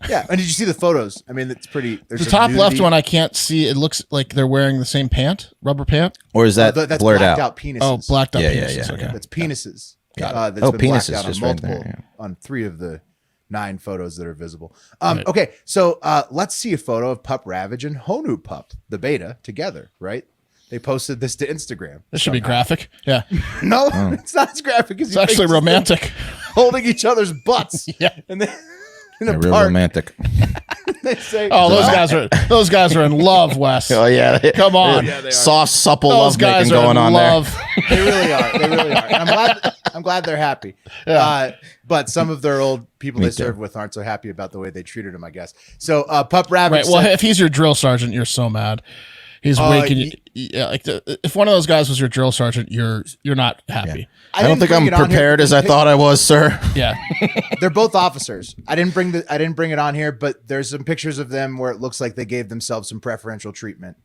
[SPEAKER 1] Yeah, and did you see the photos? I mean, it's pretty. There's
[SPEAKER 2] the top left one I can't see. It looks like they're wearing the same rubber pant,
[SPEAKER 3] or is that
[SPEAKER 1] that's
[SPEAKER 3] blurred
[SPEAKER 1] blacked
[SPEAKER 3] out?
[SPEAKER 1] Penises.
[SPEAKER 2] Oh, blacked out
[SPEAKER 3] Yeah,
[SPEAKER 2] penises.
[SPEAKER 3] yeah.
[SPEAKER 2] Okay.
[SPEAKER 1] That's penises.
[SPEAKER 3] Got it.
[SPEAKER 1] That's been blacked
[SPEAKER 3] penises
[SPEAKER 1] out on
[SPEAKER 3] just right
[SPEAKER 1] multiple,
[SPEAKER 3] there,
[SPEAKER 1] on 3 of the 9 photos that are visible.
[SPEAKER 2] Right.
[SPEAKER 1] Okay, so let's see a photo of Pup Ravage and Honu Pup, the beta, together, right? They posted this to Instagram.
[SPEAKER 2] This should be graphic. Yeah.
[SPEAKER 1] No, it's not as graphic as
[SPEAKER 2] It's actually romantic.
[SPEAKER 1] Holding each other's butts.
[SPEAKER 2] Yeah.
[SPEAKER 1] And then in
[SPEAKER 3] Yeah,
[SPEAKER 1] a
[SPEAKER 3] real
[SPEAKER 1] park,
[SPEAKER 3] romantic.
[SPEAKER 1] they say,
[SPEAKER 2] Oh, those guys are in love, Wes.
[SPEAKER 3] Oh yeah,
[SPEAKER 2] Come on.
[SPEAKER 1] Yeah, they are.
[SPEAKER 3] Soft, supple
[SPEAKER 2] Those guys
[SPEAKER 3] lovemaking
[SPEAKER 2] are
[SPEAKER 3] going
[SPEAKER 2] in
[SPEAKER 3] on
[SPEAKER 2] love.
[SPEAKER 1] They really are. They really are. And I'm glad they're happy.
[SPEAKER 2] Yeah.
[SPEAKER 1] But some of their old people they served with aren't so happy about the way they treated him, I guess. So Pup Ravage.
[SPEAKER 2] Right. Well, if he's your drill sergeant, you're so mad. He's waking you. Yeah, like if one of those guys was your drill sergeant, you're not happy.
[SPEAKER 3] I don't think I'm prepared as I thought I was, sir.
[SPEAKER 2] Yeah.
[SPEAKER 1] They're both officers. I didn't bring it on here, but there's some pictures of them where it looks like they gave themselves some preferential treatment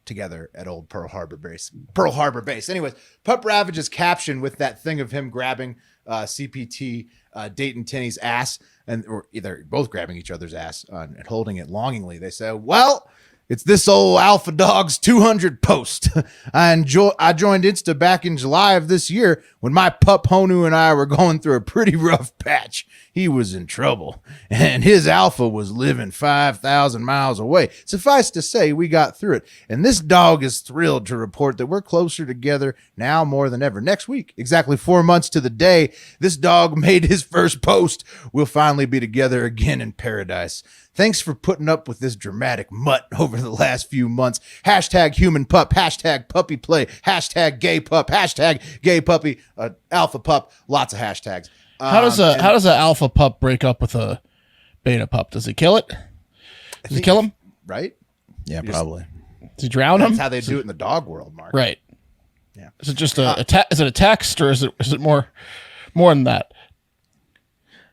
[SPEAKER 1] together at old Pearl Harbor Base. Anyways, Pup Ravage's caption with that thing of him grabbing CPT Dayton Tinney's ass, or either both grabbing each other's ass and holding it longingly. They say, "Well, it's this old Alpha Dog's 200 post. I joined Insta back in July of this year when my pup Honu and I were going through a pretty rough patch. He was in trouble, and his Alpha was living 5,000 miles away. Suffice to say, we got through it, and this dog is thrilled to report that we're closer together now more than ever. Next week, exactly 4 months to the day, this dog made his first post. We'll finally be together again in paradise. Thanks for putting up with this dramatic mutt over the last few months. Hashtag human pup, hashtag puppy play, hashtag gay pup, hashtag gay puppy, alpha pup, lots of hashtags."
[SPEAKER 2] How does a alpha pup break up with a beta pup? Does he kill it? Does he kill him?
[SPEAKER 1] Right?
[SPEAKER 3] Yeah, probably.
[SPEAKER 2] Does he drown him?
[SPEAKER 1] That's how they do it in the dog world, Mark.
[SPEAKER 2] Right.
[SPEAKER 1] Yeah.
[SPEAKER 2] Is it just is it a text, or is it more than that?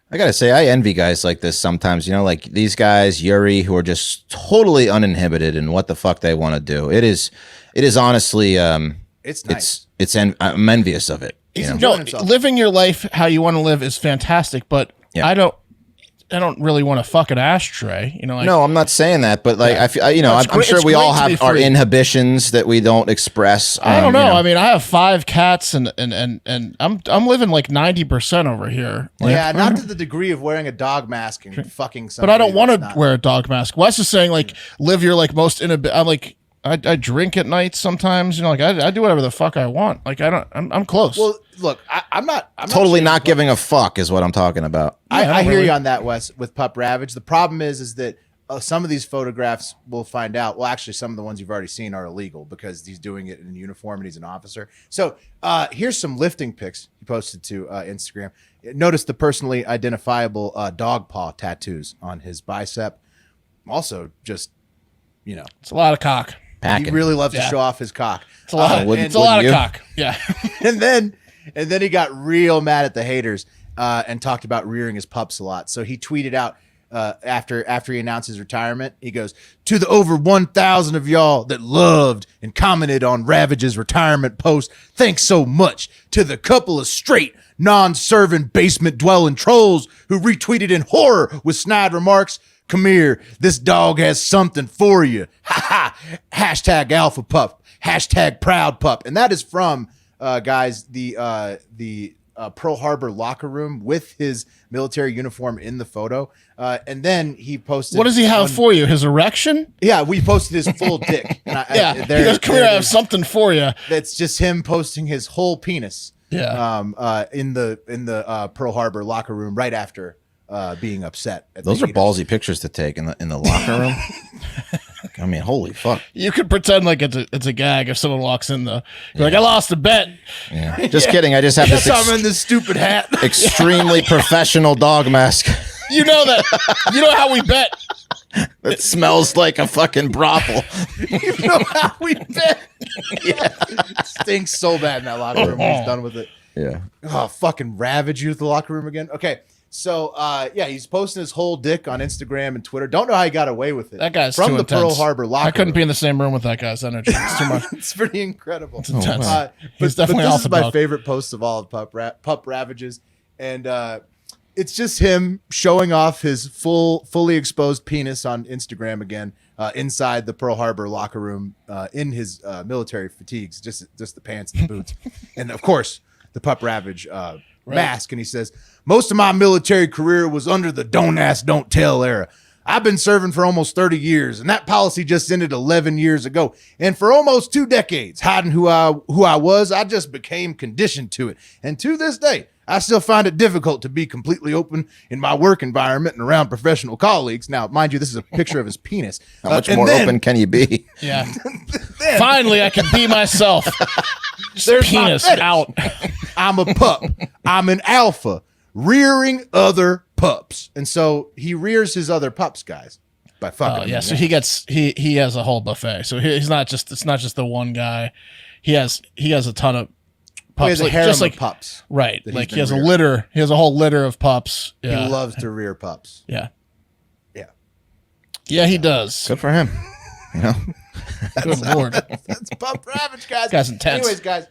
[SPEAKER 3] I gotta say, I envy guys like this sometimes. You know, like these guys, Yuri, who are just totally uninhibited in what the fuck they want to do. It is honestly,
[SPEAKER 1] it's nice.
[SPEAKER 3] I'm envious of it.
[SPEAKER 1] He's
[SPEAKER 3] you know?
[SPEAKER 1] enjoying himself.
[SPEAKER 2] Living your life how you want to live is fantastic, but I don't really want to fuck an ashtray. You know, like,
[SPEAKER 3] no, I'm not saying that, but like I'm sure we all have our inhibitions that we don't express.
[SPEAKER 2] I don't know.
[SPEAKER 3] You know.
[SPEAKER 2] I mean, I have 5 cats, and I'm living like 90% over here. Like,
[SPEAKER 1] yeah, not to the degree of wearing a dog mask and fucking somebody.
[SPEAKER 2] But I don't want to wear a dog mask. Wes is saying like live your like most I'm like I drink at night sometimes. You know, like I do whatever the fuck I want. Like I'm close.
[SPEAKER 1] Well, look, I'm
[SPEAKER 3] totally not giving a fuck is what I'm talking about.
[SPEAKER 1] I hear you on that, Wes, with Pup Ravage. The problem is that some of these photographs we'll find out. Well, actually, some of the ones you've already seen are illegal because he's doing it in uniform and he's an officer. So here's some lifting pics he posted to Instagram. Notice the personally identifiable dog paw tattoos on his bicep. Also, just, you know.
[SPEAKER 2] It's a lot of cock.
[SPEAKER 1] He really loves to show off his cock.
[SPEAKER 2] It's a lot, it's a lot of cock. Yeah.
[SPEAKER 1] and then he got real mad at the haters and talked about rearing his pups a lot. So he tweeted out, after he announced his retirement, he goes, to the over 1,000 of y'all that loved and commented on Ravage's retirement post, thanks so much. To the couple of straight, non-serving, basement-dwelling trolls who retweeted in horror with snide remarks, come here, this dog has something for you. Ha ha. Hashtag alpha pup. Hashtag proud pup. And that is from, guys, the Pearl Harbor locker room with his military uniform in the photo. And then he posted.
[SPEAKER 2] What does he have for you? His erection?
[SPEAKER 1] Yeah, we posted his full dick. And
[SPEAKER 2] he goes, come here, I have something for you.
[SPEAKER 1] That's just him posting his whole penis.
[SPEAKER 2] Yeah.
[SPEAKER 1] In the Pearl Harbor locker room right after being upset.
[SPEAKER 3] Those are ballsy pictures to take in the locker room. I mean, holy fuck!
[SPEAKER 2] You could pretend like it's a gag if someone walks in though. You're like, I lost a bet.
[SPEAKER 3] Yeah. Just kidding. I just have this.
[SPEAKER 1] I'm in this stupid hat.
[SPEAKER 3] Extremely professional dog mask.
[SPEAKER 2] You know that. You know how we bet.
[SPEAKER 3] It smells like a fucking brothel.
[SPEAKER 1] You know how we bet. Yeah. It stinks so bad in that locker room. He's done with it.
[SPEAKER 3] Yeah.
[SPEAKER 1] Oh, fucking Ravage used the locker room again. Okay. So, he's posting his whole dick on Instagram and Twitter. Don't know how he got away with it.
[SPEAKER 2] That guy's
[SPEAKER 1] from
[SPEAKER 2] too
[SPEAKER 1] the
[SPEAKER 2] intense.
[SPEAKER 1] Pearl Harbor locker room.
[SPEAKER 2] I couldn't be in the same room with that guy's energy. It's too much.
[SPEAKER 1] It's pretty incredible.
[SPEAKER 2] It's intense.
[SPEAKER 1] He's
[SPEAKER 2] definitely
[SPEAKER 1] this
[SPEAKER 2] off
[SPEAKER 1] is
[SPEAKER 2] the
[SPEAKER 1] my
[SPEAKER 2] dog.
[SPEAKER 1] favorite post of all of Pup Ravages. And it's just him showing off his fully exposed penis on Instagram again, inside the Pearl Harbor locker room, in his military fatigues, just the pants and the boots. And, of course, the Pup Ravage mask. And he says, most of my military career was under the don't ask, don't tell era. I've been serving for almost 30 years, and that policy just ended 11 years ago. And for almost 2 decades, hiding who I was, I just became conditioned to it. And to this day, I still find it difficult to be completely open in my work environment and around professional colleagues. Now, mind you, this is a picture of his penis.
[SPEAKER 3] How much more open can you be?
[SPEAKER 2] Yeah. Finally, I can be myself.
[SPEAKER 1] There's
[SPEAKER 2] penis
[SPEAKER 1] my fetish.
[SPEAKER 2] out.
[SPEAKER 1] I'm a pup. I'm an alpha rearing other pups. And so he rears his other pups, guys, by fucking.
[SPEAKER 2] Oh, yeah. So he has a whole buffet. So it's not just the one guy. He has a ton of pups.
[SPEAKER 1] He has a harem of pups.
[SPEAKER 2] Right.
[SPEAKER 1] that
[SPEAKER 2] Like
[SPEAKER 1] he's
[SPEAKER 2] he has a
[SPEAKER 1] been rearing.
[SPEAKER 2] litter. He has a whole litter of pups. Yeah.
[SPEAKER 1] He loves to rear pups.
[SPEAKER 2] Yeah.
[SPEAKER 1] Yeah.
[SPEAKER 2] Yeah, he does.
[SPEAKER 3] Good for him. You know.
[SPEAKER 2] Good lord.
[SPEAKER 1] That's Pup Ravage, guys.
[SPEAKER 2] Guy's intense.
[SPEAKER 1] Anyways, guys,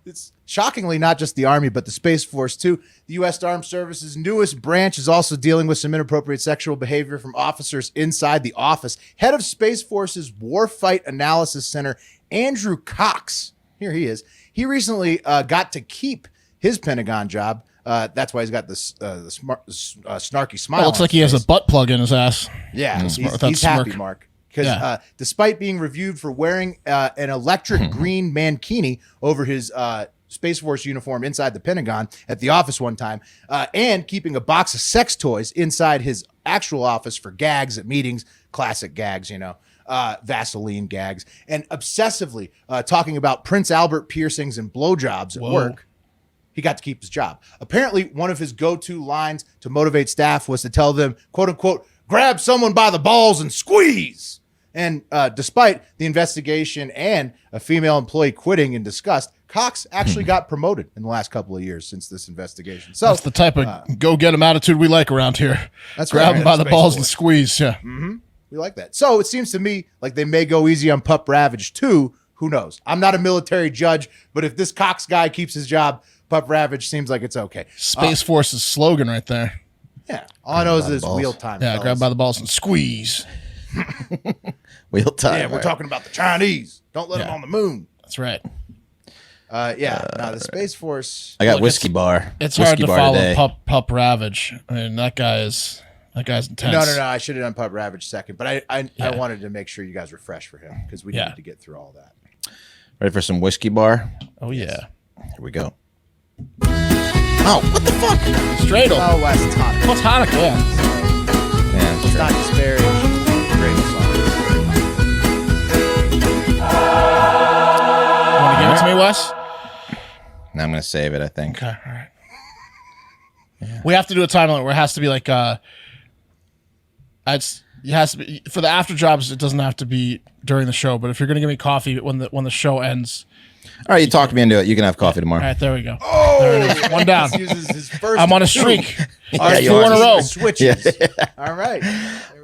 [SPEAKER 1] it's shockingly not just the Army, but the Space Force, too. The U.S. Armed Services' newest branch is also dealing with some inappropriate sexual behavior from officers inside the office. Head of Space Force's Warfight Analysis Center, Andrew Cox, here he is. He recently got to keep his Pentagon job. That's why he's got this snarky smile.
[SPEAKER 2] Well, it's like he has a butt plug in his ass.
[SPEAKER 1] Yeah,
[SPEAKER 2] With that
[SPEAKER 1] he's happy,
[SPEAKER 2] smirk.
[SPEAKER 1] Mark. Because despite being reviewed for wearing an electric green mankini over his Space Force uniform inside the Pentagon at the office one time, and keeping a box of sex toys inside his actual office for gags at meetings, classic gags, you know, Vaseline gags, and obsessively talking about Prince Albert piercings and blowjobs at work, he got to keep his job. Apparently, one of his go-to lines to motivate staff was to tell them, quote unquote, grab someone by the balls and squeeze. And despite the investigation and a female employee quitting in disgust, Cox actually got promoted in the last couple of years since this investigation. So
[SPEAKER 2] that's the type of go-get-'em attitude we like around here.
[SPEAKER 1] That's
[SPEAKER 2] Grab
[SPEAKER 1] right.
[SPEAKER 2] him by the
[SPEAKER 1] Space
[SPEAKER 2] balls
[SPEAKER 1] Force.
[SPEAKER 2] and squeeze. Yeah.
[SPEAKER 1] Mm-hmm. We like that. So it seems to me like they may go easy on Pup Ravage too. Who knows? I'm not a military judge, but if this Cox guy keeps his job, Pup Ravage seems like it's okay.
[SPEAKER 2] Space Force's slogan right there.
[SPEAKER 1] Yeah. All I know is this wheel time.
[SPEAKER 2] Yeah,
[SPEAKER 1] fellas.
[SPEAKER 2] grab by the balls and squeeze.
[SPEAKER 3] Wheel time.
[SPEAKER 1] Yeah, we're
[SPEAKER 3] right.
[SPEAKER 1] talking about the Chinese. Don't let them on the moon.
[SPEAKER 2] That's right.
[SPEAKER 1] The Space Force.
[SPEAKER 3] I got
[SPEAKER 2] Look,
[SPEAKER 3] whiskey bar.
[SPEAKER 2] It's
[SPEAKER 3] Whiskey
[SPEAKER 2] hard to
[SPEAKER 3] bar
[SPEAKER 2] follow
[SPEAKER 3] today.
[SPEAKER 2] Pup Ravage. I mean, that guy is That guy's intense.
[SPEAKER 1] No. I should have done Pup Ravage second, but I wanted to make sure you guys were fresh for him because we needed to get through all that.
[SPEAKER 3] Ready for some whiskey bar?
[SPEAKER 2] Oh, yeah.
[SPEAKER 3] Here we go. Oh, what the fuck?
[SPEAKER 2] Dreidel.
[SPEAKER 1] Oh, Wes, it's Hanukkah.
[SPEAKER 2] What's Hanukkah?
[SPEAKER 3] Yeah,
[SPEAKER 1] Let's not disparage Dreidel song.
[SPEAKER 2] You want to give it to me, Wes?
[SPEAKER 3] Now I'm going to save it, I think.
[SPEAKER 2] Okay, all right. Yeah. We have to do a time limit where it has to be like, it has to be for the after jobs. It doesn't have to be during the show, but if you're going to give me coffee when the show ends.
[SPEAKER 3] All right, you talked me into it. You can have coffee tomorrow.
[SPEAKER 2] All right, there we go.
[SPEAKER 1] Oh,
[SPEAKER 2] there it is. One down.
[SPEAKER 1] Uses his first
[SPEAKER 2] I'm on a streak.
[SPEAKER 3] Yeah, you
[SPEAKER 2] 4 in
[SPEAKER 3] are.
[SPEAKER 2] a row.
[SPEAKER 1] Switches. All right.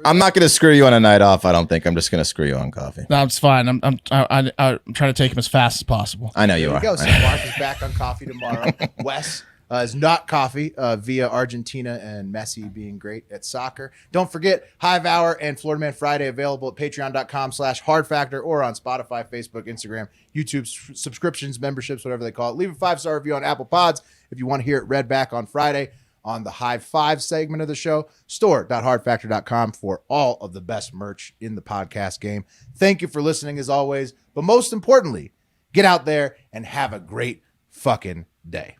[SPEAKER 3] I'm not going to screw you on a night off. I don't think. I'm just going to screw you on coffee.
[SPEAKER 2] No, it's fine. I'm trying to take him as fast as possible.
[SPEAKER 3] I know you
[SPEAKER 1] There
[SPEAKER 3] are.
[SPEAKER 1] we go. So Mark is back on coffee tomorrow. Wes is not coffee via Argentina and Messi being great at soccer. Don't forget Hive Hour and Florida Man Friday available at patreon.com/hardfactor or on Spotify, Facebook, Instagram, YouTube subscriptions, memberships, whatever they call it. Leave a 5-star review on Apple Pods if you want to hear it read back on Friday on the Hive 5 segment of the show. Store.hardfactor.com for all of the best merch in the podcast game. Thank you for listening as always. But most importantly, get out there and have a great fucking day.